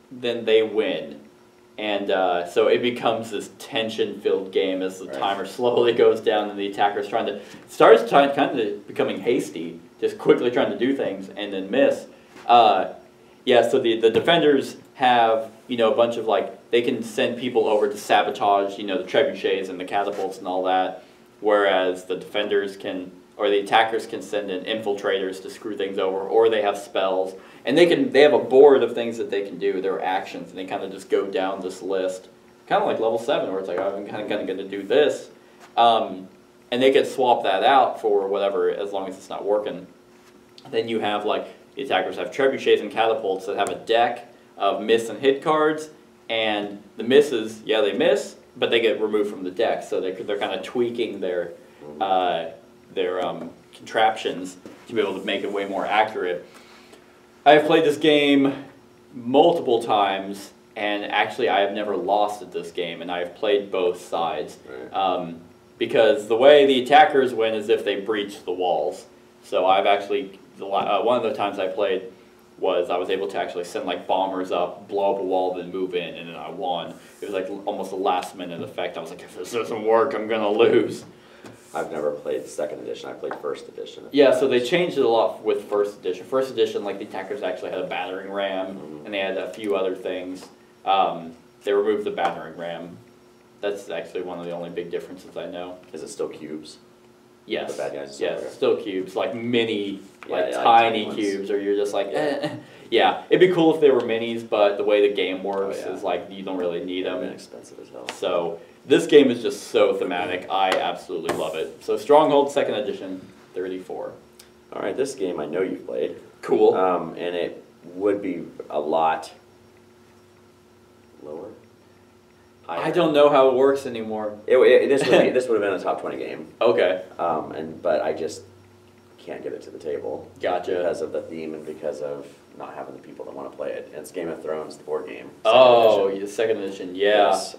then they win. And so it becomes this tension-filled game as the timer slowly goes down and the attacker's kind of becoming hasty, just quickly trying to do things and then miss. So the defenders have, a bunch of they can send people over to sabotage, the trebuchets and the catapults and all that, whereas the defenders can or the attackers can send in infiltrators to screw things over, or they have spells, and they have a board of things that they can do, their actions, and they kind of just go down this list, kind of like level 7, where it's like, oh, I'm kind of going to do this, and they can swap that out for whatever, as long as it's not working. Then you have, like, the attackers have trebuchets and catapults that have a deck of miss and hit cards, and the misses, yeah, they miss, but they get removed from the deck, so they're kind of tweaking their contraptions to be able to make it way more accurate. I have played this game multiple times, and actually I have never lost at this game, and I have played both sides. Right. Because the way the attackers win is if they breach the walls. So I've actually, one of the times I played was I was able to actually send like bombers up, blow up a wall, then move in, and then I won. It was like almost a last minute effect. I was like, if this doesn't work, I'm gonna lose. I've never played 2nd edition. I played 1st edition. Yeah, so they changed it a lot with 1st edition. 1st edition, like the attackers actually had a battering ram, and they had a few other things. They removed the battering ram. That's actually one of the only big differences I know. Is it still cubes? Yes. The bad guys. Yes, still cubes, like mini, Yeah, tiny ones. cubes, or you're just like, eh. Yeah, it'd be cool if they were minis, but the way the game works is like you don't really need them. They're expensive as hell. So this game is just so thematic. I absolutely love it. So Stronghold 2nd edition, 34. All right, this game I know you've played. Cool. And it would be a lot lower. I don't know how it works anymore. This would have been a top 20 game. Okay. But I just can't get it to the table. Gotcha. Because of the theme and because of not having the people that want to play it. And it's Game of Thrones, the board game. Oh, the 2nd edition, yeah. Yes.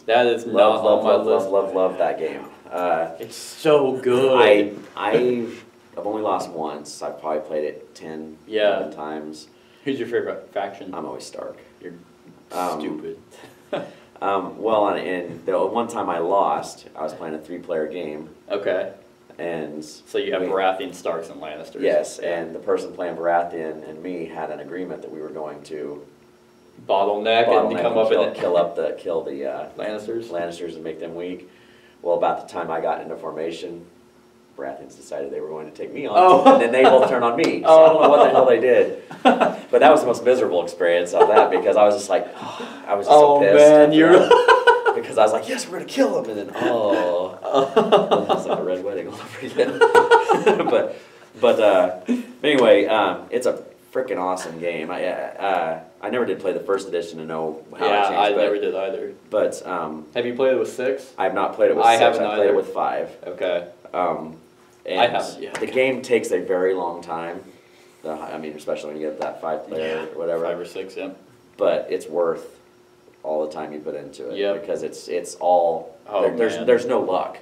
That is not on my list. Love that game. It's so good. I've only lost once. I've probably played it 10, 11 times. Who's your favorite faction? I'm always Stark. You're stupid. Well, and the one time I lost, I was playing a 3-player game. Okay. And so you have Baratheon, Starks, and Lannisters. Yes, and the person playing Baratheon and me had an agreement that we were going to bottleneck and come up and kill the Lannisters and make them weak. Well, about the time I got into formation, Baratheons decided they were going to take me on, and then they both turned on me. So I don't know what the hell they did, but that was the most miserable experience of that because I was just like, I was just so pissed. Oh man, you're. Because I was like, yes, we're gonna kill him, and then it was like a red wedding all over again. but anyway, it's a freaking awesome game. I never did play the 1st edition to know how it changed. I never did either. But have you played it with 6? I have not played it with 6. I played it with 5. Okay. And I haven't yet. The game takes a very long time. I mean, especially when you get that 5-player or whatever. 5 or 6, yeah. But it's worth all the time you put into it. Yep. Because it's all man. There's no luck.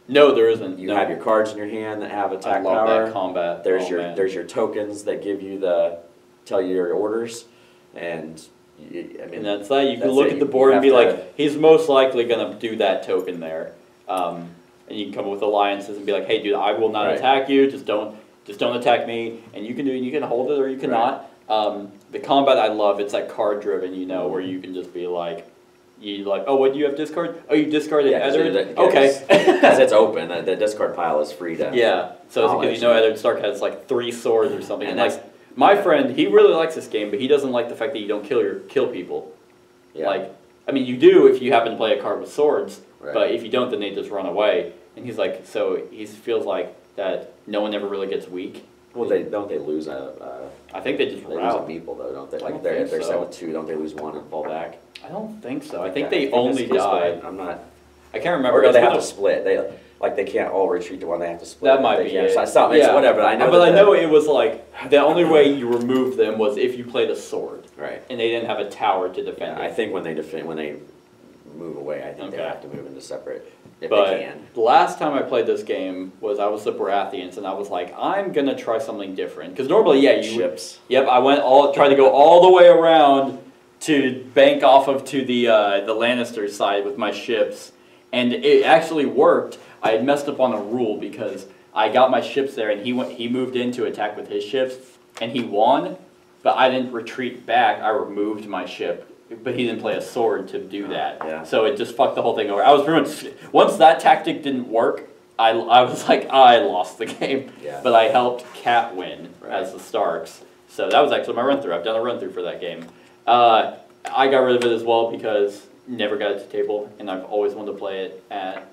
No, there isn't. You have your cards in your hand that have attack power. I love power. that combat. There's your tokens that give you tell you your orders, and and that's that. You can look at the board and be like, he's most likely gonna do that token there, and you can come up with alliances and be like, hey, dude, I will not attack you. Just don't attack me. And you can hold it or you cannot. The combat I love. It's like card driven, where you can just be like. Oh, what do you have discard? Oh, you discarded Eddard? Okay. Because it's open. The discard pile is free to. Yeah. So it's because Eddard Stark has like 3 swords or something. And like my friend, he really likes this game, but he doesn't like the fact that you don't kill people. Yeah. Like, I mean, you do if you happen to play a card with swords, but if you don't, then they just run away. And he's like, so he feels like that no one ever really gets weak. Well, don't they lose I think they just lose a meeple though, don't they? Like if they're set with 2, don't they lose 1 and fall back? I don't think so. I think they only die. I'm not. I can't remember. Or no, they have to split. They can't all retreat to one. They have to split. That might be it. Whatever. I know. But I know it was like the only way you removed them was if you played a sword. Right. And they didn't have a tower to defend. I think when they move away, I think they have to move into separate. If but they can. The last time I played this game was I was the Baratheons, and I was like, I'm gonna try something different because normally, ships. Yep, I tried to go all the way around to bank off of to the Lannister side with my ships, and it actually worked. I had messed up on a rule because I got my ships there, and he moved in to attack with his ships, and he won, but I didn't retreat back. I removed my ship. But he didn't play a sword to do that. Yeah. So it just fucked the whole thing over. I was pretty much, once that tactic didn't work, I was like, I lost the game, Yeah. but I helped Cat win Right. as the Starks. So that was actually my run through. I've done a run through for that game. I got rid of it as well because never got it to table, and I've always wanted to play it at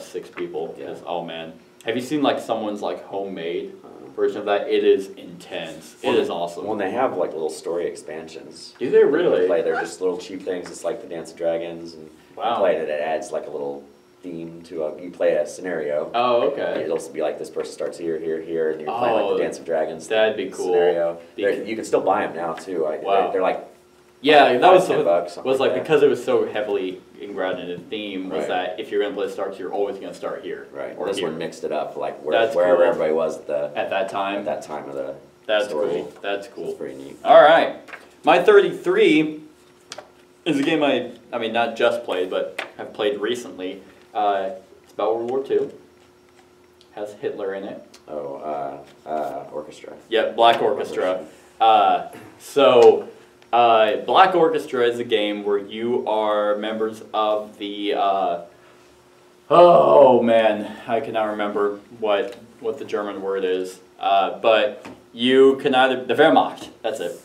6 people. Yeah. Oh man, have you seen like someone's like homemade version of that? It is intense. It is awesome. When they have like little story expansions. Do they really? They're just little cheap things. It's like the Dance of Dragons, and Wow. you play it. It adds like a little theme to you play a scenario. Oh, okay. It'll be like this person starts here, here, here, and you're playing like the Dance of Dragons. That'd be cool. Scenario. You can still buy them now too. Wow. They're like yeah, that was $10, was like that. because it was so heavily ingrained in the theme. Was Right. that if you're gonna play Starks, you're always gonna start here. Right. Or This here. one mixed it up, like That's wherever cool. everybody was At that time. at that time of the That's story. cool. That's It's cool. pretty neat. All right, my 33 is a game I mean not just played, but have played recently. It's about World War II. Has Hitler in it. Oh, Orchestra. Yeah, Black Orchestra. Black Orchestra is a game where you are members of the. Oh man, I cannot remember what the German word is. But you can either the Wehrmacht. That's it.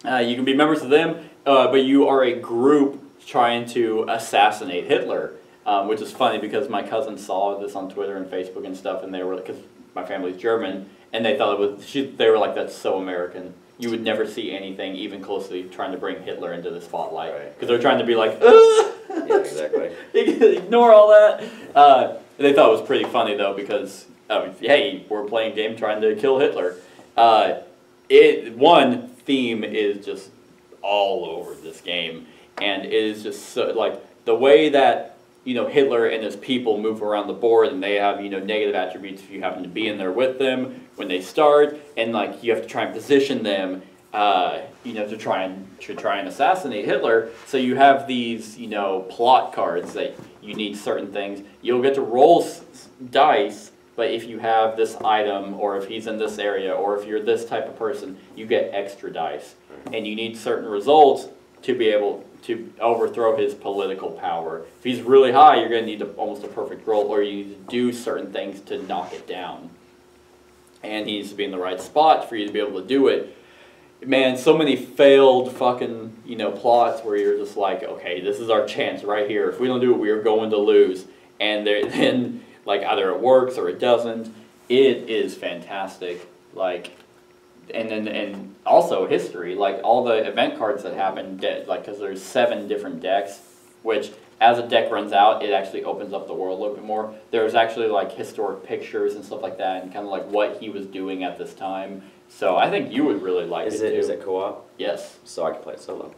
You can be members of them, but you are a group trying to assassinate Hitler. Which is funny because my cousin saw this on Twitter and Facebook and stuff, and they were because my family's German, and they thought it was. They were like, "That's so American. You would never see anything even closely trying to bring Hitler into the spotlight." Because they're trying to be like, Yeah, exactly. ignore all that. They thought it was pretty funny though because hey, we're playing a game trying to kill Hitler. One theme is just all over this game, and it is just so like the way that. Hitler and his people move around the board, and they have, negative attributes if you happen to be in there with them when they start, and like you have to try and position them, to try and assassinate Hitler. So you have these, plot cards that you need certain things. You'll get to roll dice, but if you have this item, or if he's in this area, or if you're this type of person, you get extra dice, and you need certain results to be able to overthrow his political power. If he's really high, you're going to need almost a perfect roll, or you need to do certain things to knock it down. And he needs to be in the right spot for you to be able to do it. Man, so many failed fucking, plots where you're just like, okay, this is our chance right here. If we don't do it, we are going to lose. And then, like, either it works or it doesn't. It is fantastic. Like, and also history, like all the event cards that happen, because there's 7 different decks, which as a deck runs out, it actually opens up the world a little bit more. There's actually like historic pictures and stuff like that, and kind of like what he was doing at this time. So I think you would really like it too. Is it co-op? Yes. So I can play it solo.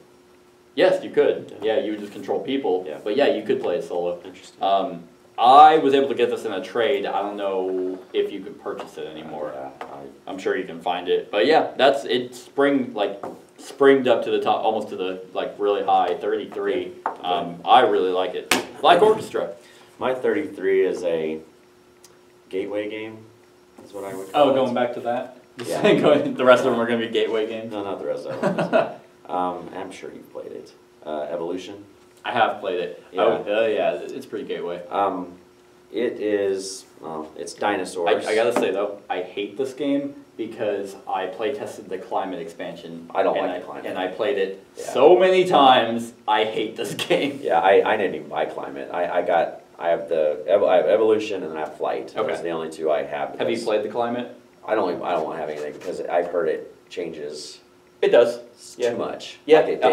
Yes, you could. Yeah, you would just control people. Yeah. But yeah, you could play it solo. Interesting. I was able to get this in a trade. I don't know if you could purchase it anymore. Yeah, I'm sure you can find it. But yeah, that's it. Springed up to the top, almost to the really high 33. I really like it. Black Orchestra. My 33 is a gateway game. Is what I would call it. Going back to that. Yeah. The rest of them are going to be gateway games. No, not the rest of them. I'm sure you've played it. Evolution. I have played it. Yeah. Yeah, it's pretty gateway. It is. It's dinosaurs. I gotta say though, I hate this game because I play tested the climate expansion. I don't like the climate. And I played it Yeah. so many times. I hate this game. Yeah, I didn't even buy climate. I have evolution and then I have flight. Okay. Those are the only 2 I have. Have you played the climate? I don't want to have anything because I've heard it changes. It does. Yeah. Too much. Yeah. Like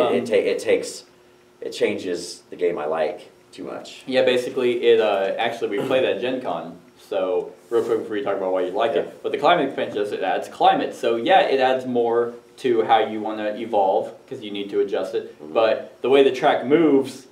it changes the game I like too much. Yeah, basically it actually we played at Gen Con. So real quick before you talk about why you like it, but the climate expansion does it adds climate. So yeah, it adds more to how you want to evolve because you need to adjust it. Mm-hmm. But the way the track moves,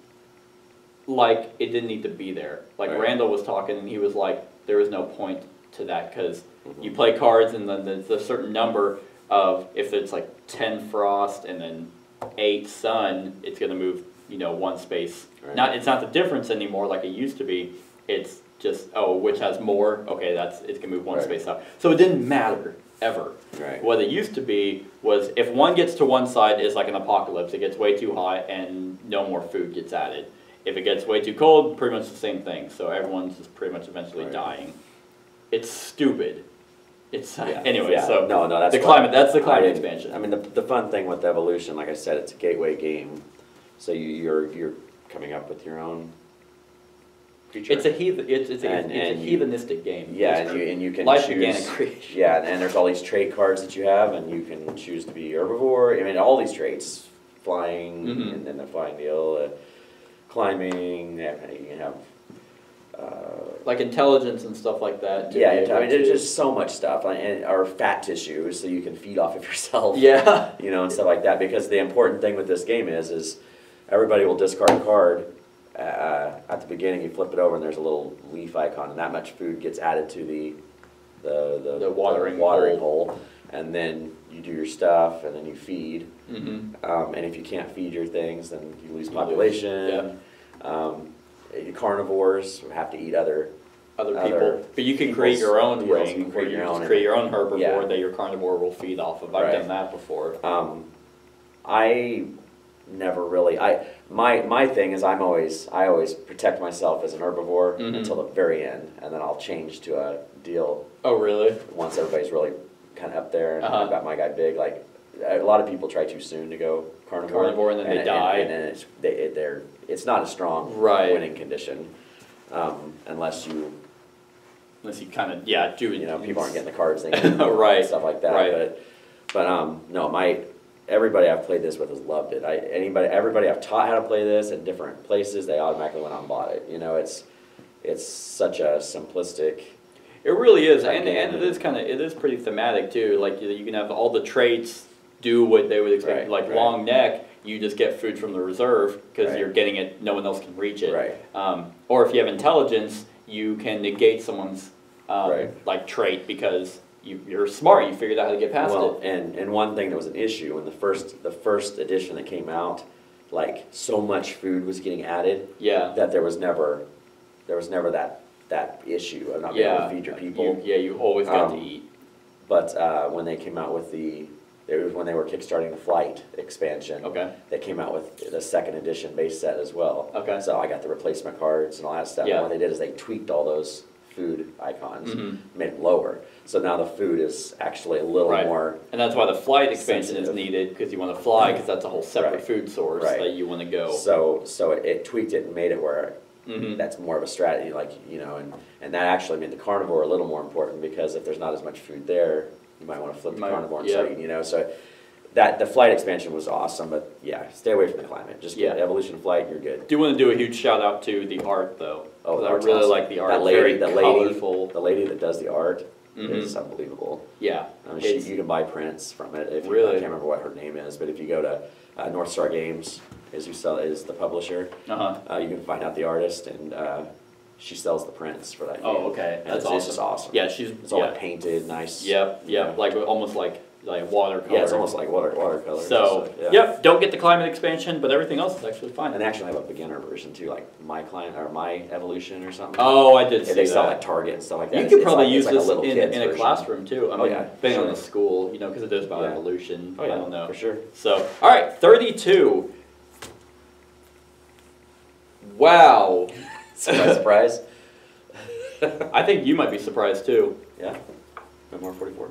like it didn't need to be there. Like Right. Randall was talking and he was like, there was no point to that because you play cards and then there's a certain number of if it's like 10 frost and then 8 sun, it's gonna move 1 space. Right. It's not the difference anymore like it used to be. It's just which has more. Okay, it's gonna move 1 Right. space up. So it didn't matter ever. Right. What it used to be was if one gets to one side, it's like an apocalypse. It gets way too hot and no more food gets added. If it gets way too cold, pretty much the same thing. So everyone's just pretty much eventually dying. It's stupid. It's anyway. Yeah. So no, that's the climate. That's the climate expansion. I mean, the fun thing with Evolution, like I said, it's a gateway game. So you're coming up with your own creature. It's a heathenistic game. Yeah, and you can life choose. Organic creation. Yeah, and there's all these trait cards that you have, and you can choose to be herbivore. I mean, all these traits, flying, and then the flying deal, climbing. You can have. Like intelligence and stuff like that. Yeah, I mean, there's just so much stuff, or fat tissue, so you can feed off of yourself. Yeah. And stuff like that. Because the important thing with this game is everybody will discard a card. At the beginning, you flip it over, and there's a little leaf icon, and that much food gets added to the watering hole, and then you do your stuff, and then you feed. And if you can't feed your things, then you lose population. Carnivores have to eat other people, but you can create your own ring. You can create your own herbivore that your carnivore will feed off of. I've done that before. I never really. My thing is I always protect myself as an herbivore until the very end, and then I'll change to a deal. Oh, really? Once everybody's really kind of up there, and I've got my guy big. Like a lot of people try too soon to go carnivore, and then they die, and then it's not a strong winning condition unless you kind of do. People aren't getting the cards they need, stuff like that. Right. But no, everybody I've played this with has loved it. Everybody I've taught how to play this at different places, they automatically went out and bought it. It's such a simplistic. It really is, and it is pretty thematic too. Like you can have all the traits do what they would expect. Long neck, you just get food from the reserve because you're getting it. No one else can reach it. Right. Or if you have intelligence, you can negate someone's trait because you're smart. You figured out how to get past it. And one thing that was an issue in the first edition that came out, like so much food was getting added. Yeah. That there was never that issue of not being able to feed your people. You always got to eat. But when they came out with when they were kickstarting the Flight expansion, they came out with the second edition base set as well. So I got the replacement cards and all that stuff. And what they did is they tweaked all those food icons, made them lower. So now the food is actually a little more. And that's why the Flight expansion is needed, because you want to fly, because that's a whole separate food source that you want to go. So it tweaked it and made it where that's more of a strategy, and that actually made the carnivore a little more important, because if there's not as much food there, you might want to flip the carnivore and start eating, So the Flight expansion was awesome, but stay away from the climate. Just get Evolution Flight, you're good. Do want to do a huge shout out to the art though. Oh, I really like the art. The lady that does the art is unbelievable. Yeah, I mean, you can buy prints from it. I can't remember what her name is, but if you go to North Star Games, is the publisher. You can find out the artist, and she sells the prints for that game. Oh, okay, that's awesome. It's just awesome. Yeah, it's all painted, nice. Yep, like almost like watercolor. Yeah, it's almost like watercolor. So, don't get the climate expansion, but everything else is actually fine. And they actually have a beginner version too, like My Evolution or something. Oh, I did see that. They sell at Target and stuff like that. You could probably use this in a classroom too. I mean, depending on the school, because it is about evolution. Oh, yeah, I don't know. For sure. So, all right, 32. Wow. Surprise. I think you might be surprised too. Yeah. Memoir 44.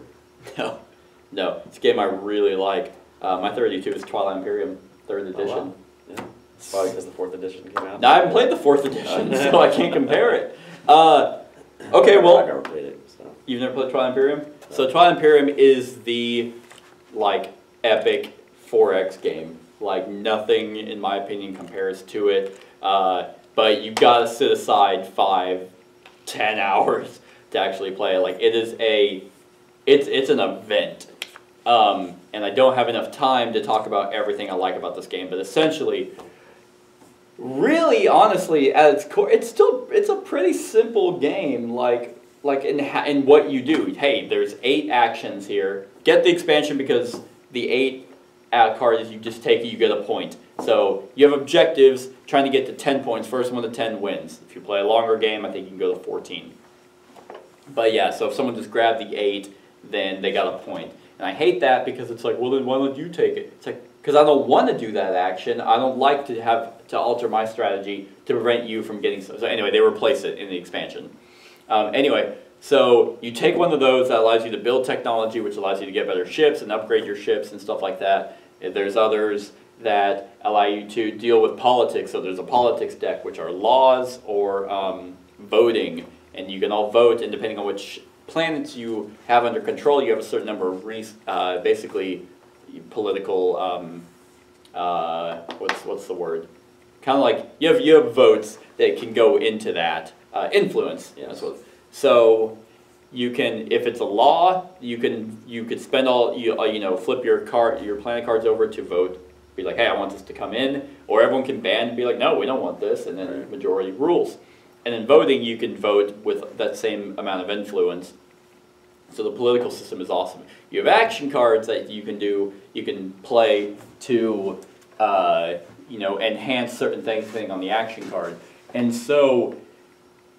No. It's a game I really like. My 32 is Twilight Imperium, 3rd edition. Oh, wow. Yeah. It's probably because the 4th edition came out. No, I haven't played the 4th edition, so I can't compare it. Okay, well. I've never played it. So. You've never played Twilight Imperium? No. So Twilight Imperium is the, epic 4X game. Nothing, in my opinion, compares to it. But you've got to sit aside 5-10 hours to actually play it. It is it's an event. And I don't have enough time to talk about everything I like about this game, but essentially, really, honestly, at its core, it's a pretty simple game. In what you do. Hey, there's 8 actions here. Get the expansion because the 8 cards you just take, you get a point. So you have objectives, trying to get to 10 points. First one to 10 wins. If you play a longer game, I think you can go to 14. But so if someone just grabbed the 8, then they got a point. And I hate that because it's well, then why don't you take it? It's because I don't want to do that action. I don't like to have to alter my strategy to prevent you from getting so anyway, they replace it in the expansion. Anyway, so you take one of those that allows you to build technology, which allows you to get better ships and upgrade your ships and stuff like that. There's others that allow you to deal with politics. So there's a politics deck, which are laws or voting, and you can all vote, and depending on which planets you have under control, you have a certain number of basically political what's the word? Kind of like you have votes that can go into that influence. Yes. So you can, if it's a law, you could spend all flip your planet cards over to vote. Be like, hey, I want this to come in, or everyone can ban and be like, no, we don't want this, and then majority rules. And in voting, you can vote with that same amount of influence. So the political system is awesome. You have action cards that you can play to enhance certain things depending on the action card. And so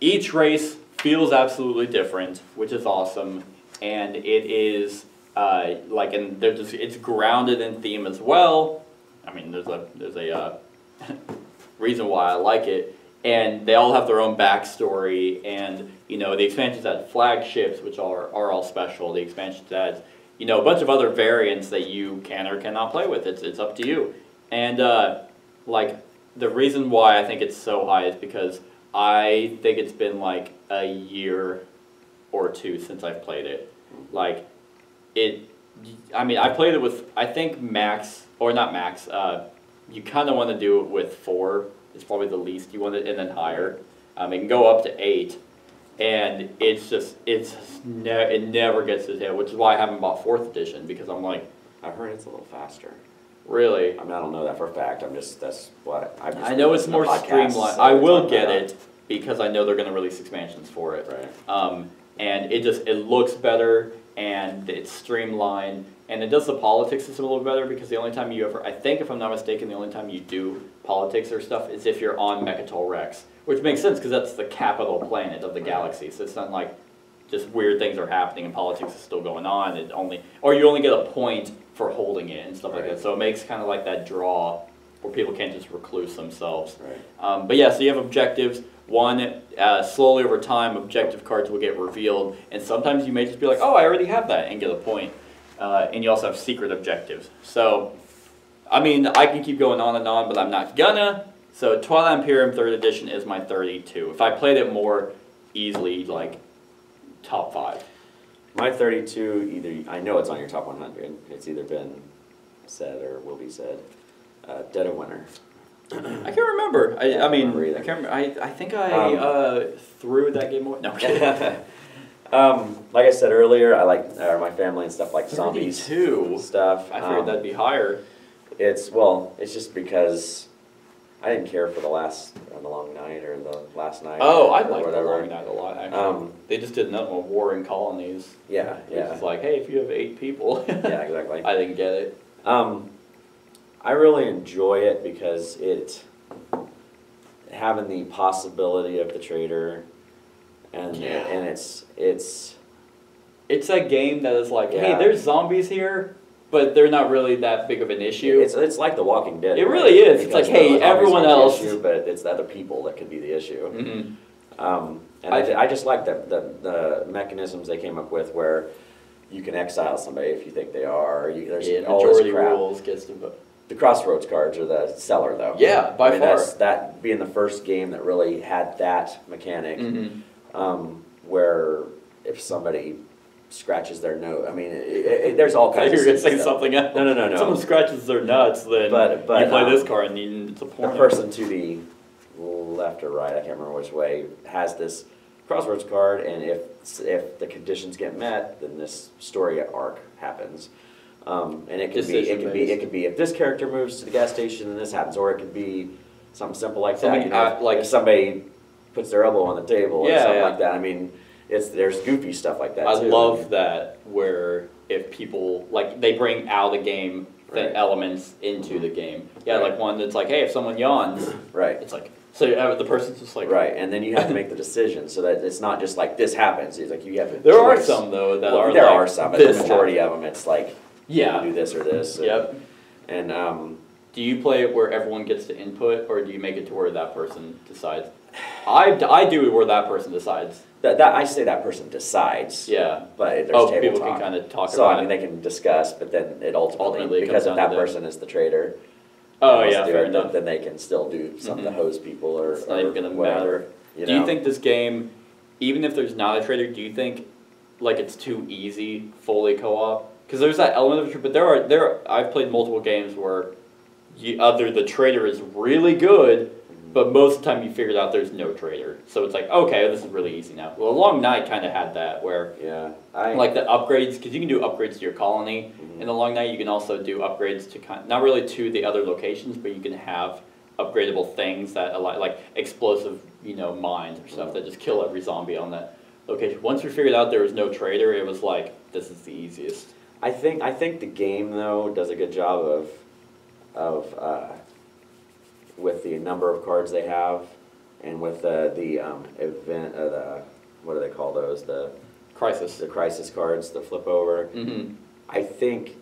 each race feels absolutely different, which is awesome. And it is it's grounded in theme as well. I mean, there's a reason why I like it. And they all have their own backstory, and the expansions add flagships, which are all special. The expansions add a bunch of other variants that you can or cannot play with. It's up to you. And the reason why I think it's so high is because I think it's been like a year or two since I've played it. I played it with, I think max, or not max, you kind of want to do it with 4. It's probably the least you want it, and then higher. It can go up to 8, and it never gets to hit, which is why I haven't bought 4th edition, because I'm like, I've heard it's a little faster. Really? I mean, I don't know that for a fact. That's what I know. It's more streamlined. So I will get it because I know they're going to release expansions for it. Right. And it looks better, and it's streamlined, and it does the politics system a little better, because the only time you ever, I think if I'm not mistaken, the only time you do politics or stuff is if you're on Mechatol Rex, which makes sense because that's the capital planet of the galaxy. So it's not like just weird things are happening and politics is still going on. Or you only get a point for holding it and stuff like that. So it makes kind of like that draw where people can't just recluse themselves. Right. But yeah, so you have objectives. One, slowly over time, objective cards will get revealed, and sometimes you may just be like, oh, I already have that, and get a point. And you also have secret objectives. So, I mean, I can keep going on and on, but I'm not gonna. So Twilight Imperium 3rd edition is my 32. If I played it more easily, like top 5. My 32, I know it's on your top 100. It's either been said or will be said. Dead of Winter. I can't remember. I can't remember. I think I threw that game away. No, I'm kidding. Like I said earlier, I like my family and stuff like zombies 32 stuff. I figured that'd be higher. It's just because I didn't care for the long night or the last night. Oh, I like the long night a lot, actually. They just did nothing with warring colonies. Yeah. It's like, hey, if you have 8 people. Yeah, exactly. I didn't get it. I really enjoy it because having the possibility of the traitor, and it's a game that is like, hey, there's zombies here, but they're not really that big of an issue. It's like The Walking Dead. It really is. It's like, hey, everyone else. The issue, but it's the other people that could be the issue. Mm-hmm. I just like the mechanisms they came up with where you can exile somebody if you think they are. There's all this majority crap. rules gets to vote. The Crossroads cards are the seller, though. Yeah, by far. That being the first game that really had that mechanic, where if somebody scratches their nose, I mean, there's all kinds of stuff. You're going to say something else. No. If someone scratches their nuts, then you play this card and it's a porno. The person to the left or right, I can't remember which way, has this Crossroads card, and if the conditions get met, then this story arc happens. And it could be if this character moves to the gas station, then this happens, or it could be something simple like that. If somebody puts their elbow on the table or something like that. I mean, there's goofy stuff like that. I love that where if people they bring out of the game the elements into the game. Yeah, like one that's like, hey, if someone yawns, it's like. So the person's just like and then you have to make the decision so that it's not just like this happens. It's like you have to. There are some though that are. There are some, but the majority of them, it's like. Yeah. Do this or this. And do you play it where everyone gets to input, or do you make it to where that person decides? I do it where that person decides. That I say that person decides. Yeah. But there's table people talk. can kind of talk so, about I mean, it. they can discuss, but then it ultimately because comes if down that to person is the trader, oh yeah, fair enough. Then they can still do something to hose people or it's not even gonna whatever, matter. You do know? you think this game, even if there's not a trader, do you think like it's too easy fully co-op? Because there's that element of it, but I've played multiple games where either the trader is really good, but most of the time you figured out there's no trader. So it's like, okay, this is really easy now. Well, A Long Night kind of had that where, like the upgrades, because you can do upgrades to your colony. In The Long Night, you can also do upgrades to, not really to the other locations, but you can have upgradable things that allow, like explosive, mines or stuff that just kill every zombie on that location. Once we figured out there was no trader, it was like, this is the easiest. I think the game though does a good job of with the number of cards they have, and with the event what do they call those, the crisis cards, the flip over. I think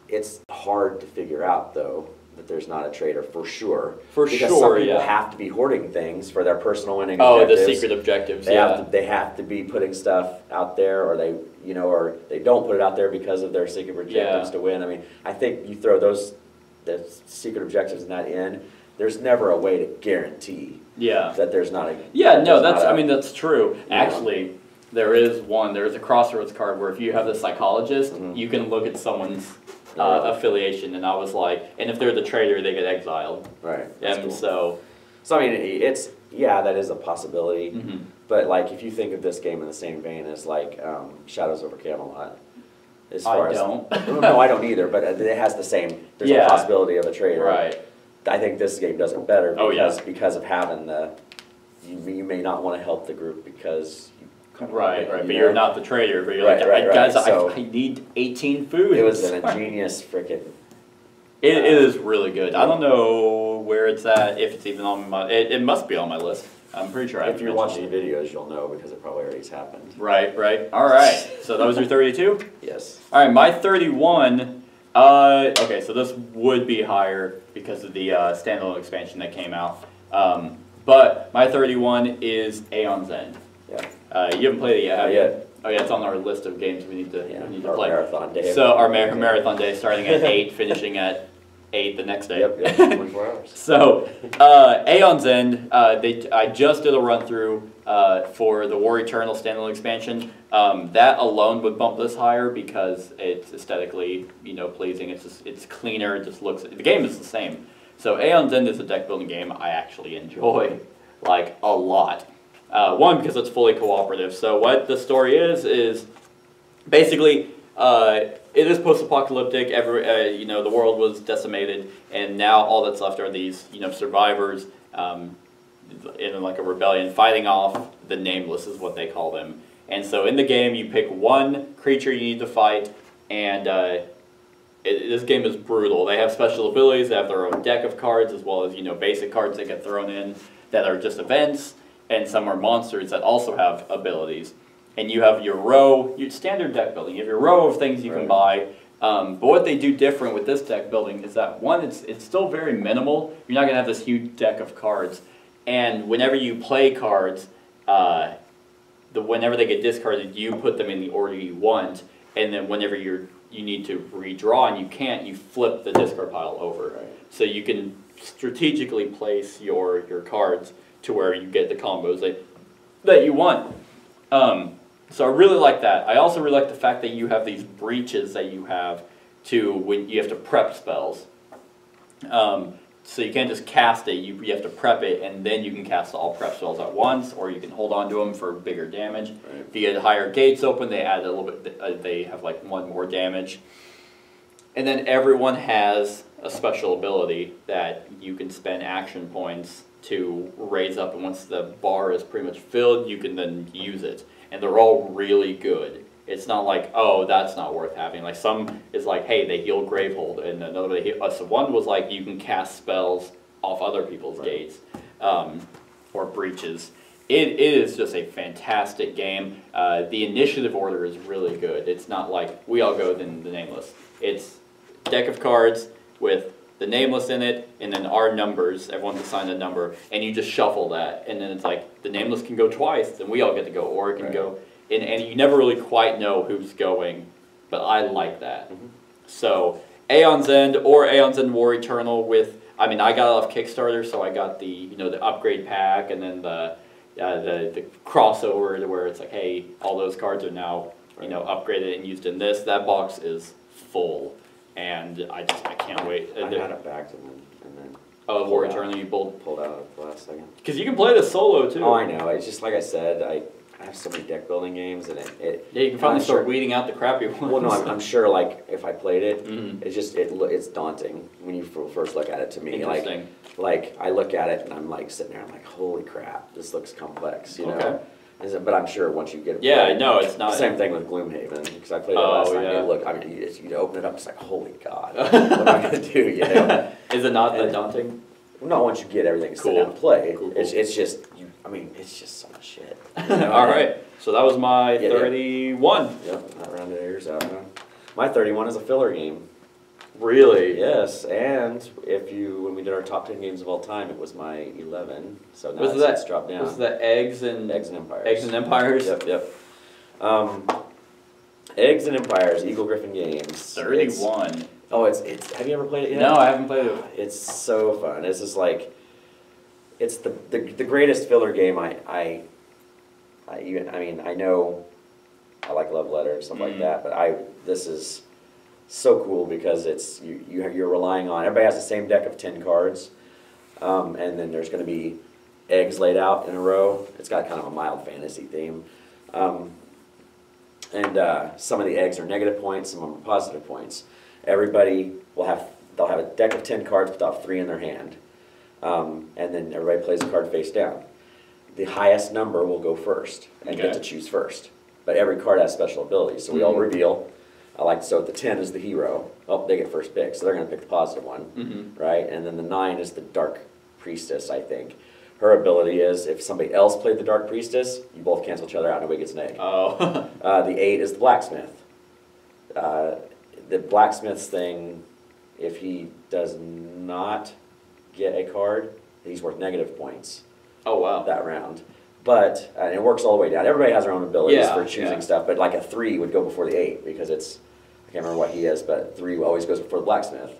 it's hard to figure out though that there's not a trader for sure. Because some people have to be hoarding things for their personal winning objectives. Oh, the secret objectives. They have to be putting stuff out there, or they or they don't put it out there because of their secret objectives to win. I mean, I think you throw the secret objectives in that in. There's never a way to guarantee that there's not a... that's true. Actually, there's a crossroads card where if you have the psychologist, you can look at someone's affiliation, and I was like, and if they're the trader, they get exiled. Right. And cool. So I mean, that is a possibility, but like if you think of this game in the same vein as like Shadows over Camelot, I don't. No, I don't either, but it has the same, there's a possibility of a trader. Right. I think this game does it better because of having you may not want to help the group because Right, but you're not the trader, but you're guys, so I need 18 food. It was an ingenious freaking... It is really good. I don't know where it's at, if it's even on my... It must be on my list. I'm pretty sure if you're watching the videos, you'll know because it probably already has happened. Right. All right. So that was your 32? Yes. All right, my 31... okay, so this would be higher because of the standalone expansion that came out. But my 31 is Aeon's End. Yeah. You haven't played it yet, have you? Yet. Oh yeah, it's on our list of games we need to play. Marathon day. So our marathon day, starting at 8, finishing at 8 the next day. Yep, 24 hours. So Aeon's End, I just did a run through for the War Eternal standalone expansion. That alone would bump this higher because it's aesthetically, pleasing. It's cleaner. It just looks. The game is the same. So Aeon's End is a deck building game I actually enjoy, like a lot. One, because it's fully cooperative. So what the story is basically it is post-apocalyptic. The world was decimated, and now all that's left are these survivors in like a rebellion fighting off the Nameless is what they call them. And so in the game you pick one creature you need to fight, and this game is brutal. They have special abilities. They have their own deck of cards as well as basic cards that get thrown in that are just events. And some are monsters that also have abilities. And you have your your standard deck building. You have your row of things you can buy. But what they do different with this deck building is that, one, it's still very minimal. You're not going to have this huge deck of cards. And whenever you play cards, whenever they get discarded, you put them in the order you want. And then whenever you need to redraw and you can't, you flip the discard pile over. Right. So you can strategically place your cards to where you get the combos that you want. So I really like that. I also really like the fact that you have these breaches that you have when you have to prep spells. So you can't just cast it, you have to prep it, and then you can cast all prep spells at once, or you can hold on to them for bigger damage. Right. If you get higher gates open, they add a little bit, they have like 1 more damage. And then everyone has a special ability that you can spend action points to raise up, and once the bar is pretty much filled, you can then use it. And they're all really good. It's not like, oh, that's not worth having. Like some is like, hey, they heal Gravehold, and another they heal. So one was like, you can cast spells off other people's gates or breaches. It is just a fantastic game. The initiative order is really good. It's not like we all go then the Nameless. It's deck of cards, with the nameless in it, and then our numbers. Everyone's assigned a number, and you just shuffle that, and then it's like the nameless can go twice, then we all get to go, or it can go, and you never really quite know who's going, but I like that. So Aeon's End or Aeon's End War Eternal with, I mean, I got it off Kickstarter, so I got the, you know, the upgrade pack, and then the crossover to where it's like, hey, all those cards are now, you know, upgraded and used in this. That box is full, and I can't wait. I had it back and then oh, War Eternal, you pulled out at the last second. Because you can play this solo too. Oh, I know. It's just like I said, I have so many deck building games, and yeah, you can finally start weeding out the crappy ones. Well, no, I'm sure. Like if I played it, it's just it's daunting when you first look at it. To me, like I look at it and I'm like sitting there, I'm like, holy crap, this looks complex, you know. But I'm sure once you get it, yeah, no, it's not. Same thing with Gloomhaven, because I played it last night. Yeah. Look, I mean, you open it up, it's like, holy God, what am I gonna do? You know? Is it not that daunting? No, once you get everything set down to play, it's just I mean, it's just so much shit. You know? All right, so that was my 31. Yep, that rounded yours out. Huh? My 31 is a filler game. Really? Yes, and when we did our top 10 games of all time, it was my 11. So now it's dropped down. Was the Eggs and Empires? Eggs and Empires. Yep. Eggs and Empires, Eagle Griffin Games. 31. It's. Have you ever played it yet? No, I haven't played it. It's so fun. It's just like, it's the greatest filler game. I mean, I know I like Love Letter and stuff like that, but this is so cool because it's you're relying on, everybody has the same deck of 10 cards, and then there's going to be eggs laid out in a row. It's got kind of a mild fantasy theme, and some of the eggs are negative points, some of them are positive points. Everybody they'll have a deck of 10 cards, but they'll have 3 in their hand, and then everybody plays a card face down. The highest number will go first and get to choose first. But every card has special abilities, so we all reveal. So the 10 is the hero. Oh, they get first pick, so they're going to pick the positive one, right? And then the 9 is the Dark Priestess, I think. Her ability is, if somebody else played the Dark Priestess, you both cancel each other out, nobody gets an egg. Oh. The 8 is the Blacksmith. The Blacksmith's thing, if he does not get a card, he's worth negative points. Oh, wow. That round. But, and it works all the way down. Everybody has their own abilities for choosing stuff, but like a 3 would go before the 8 because I can't remember what he is, but 3 always goes before the Blacksmith.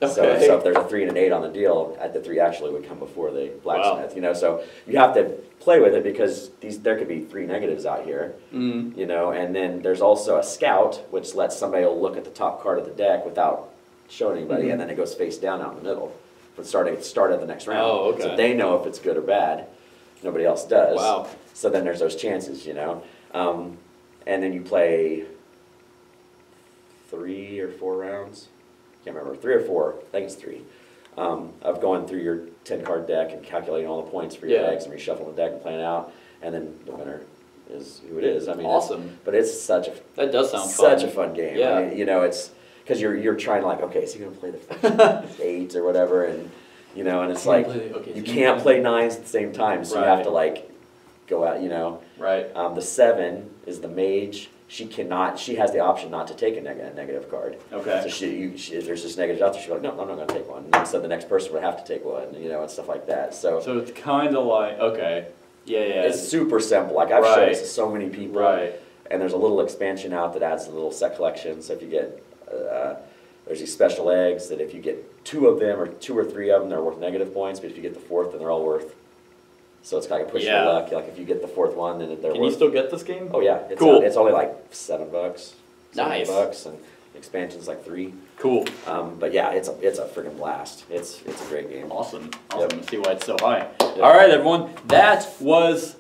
Okay. So if there's a 3 and an 8 on the deal, the 3 actually would come before the Blacksmith. You know, so you have to play with it because there could be 3 negatives out here. You know, and then there's also a Scout, which lets somebody look at the top card of the deck without showing anybody, and then it goes face down out in the middle for start at the next round. Oh, okay. So they know if it's good or bad. Nobody else does. Wow. So then there's those chances, you know. And then you play 3 or 4 rounds. Can't remember, 3 or 4. I think it's 3. Of going through your 10-card deck and calculating all the points for your eggs and reshuffling the deck and playing out. And then the winner is who it is. I mean, awesome. But it's such a that does sound such a fun game. Yeah. I mean, you know, it's because you're trying to okay, is he going to play the 8 or whatever, and you know, and it's like you can't play 9s at the same time, so you have to go out, you know. Right. The 7 is the mage. She has the option not to take a negative card. Okay. So if there's this negative out there, she's like, no, I'm not going to take one. And so the next person would have to take one, you know, and stuff like that. So it's kind of like, okay. Yeah. It's super simple. Like I've shown this to so many people. Right. And there's a little expansion out that adds a little set collection. So if you get, there's these special eggs that if you get 2 of them or 2 or 3 of them, they're worth negative points. But if you get the 4th, then they're all worth. So it's kind of pushing your luck. Like if you get the 4th one, then they're worth. Can you still get this game? Oh yeah. It's cool. It's only like $7. Nice. $7, and the expansion's like 3. Cool. But yeah, it's a freaking blast. It's a great game. Awesome. Let's see why it's so high. Yep. All right, everyone. That was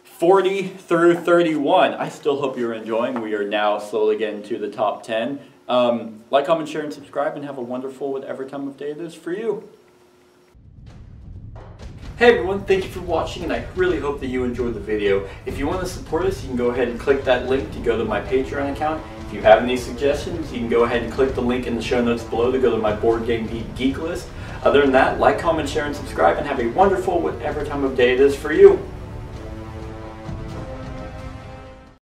40 through 31. I still hope you're enjoying. We are now slowly getting to the top 10. Like, comment, share, and subscribe, and have a wonderful whatever time of day it is for you. Hey everyone, thank you for watching, and I really hope that you enjoyed the video. If you want to support us, you can go ahead and click that link to go to my Patreon account. If you have any suggestions, you can go ahead and click the link in the show notes below to go to my Board Game Geek list. Other than that, like, comment, share, and subscribe, and have a wonderful whatever time of day it is for you.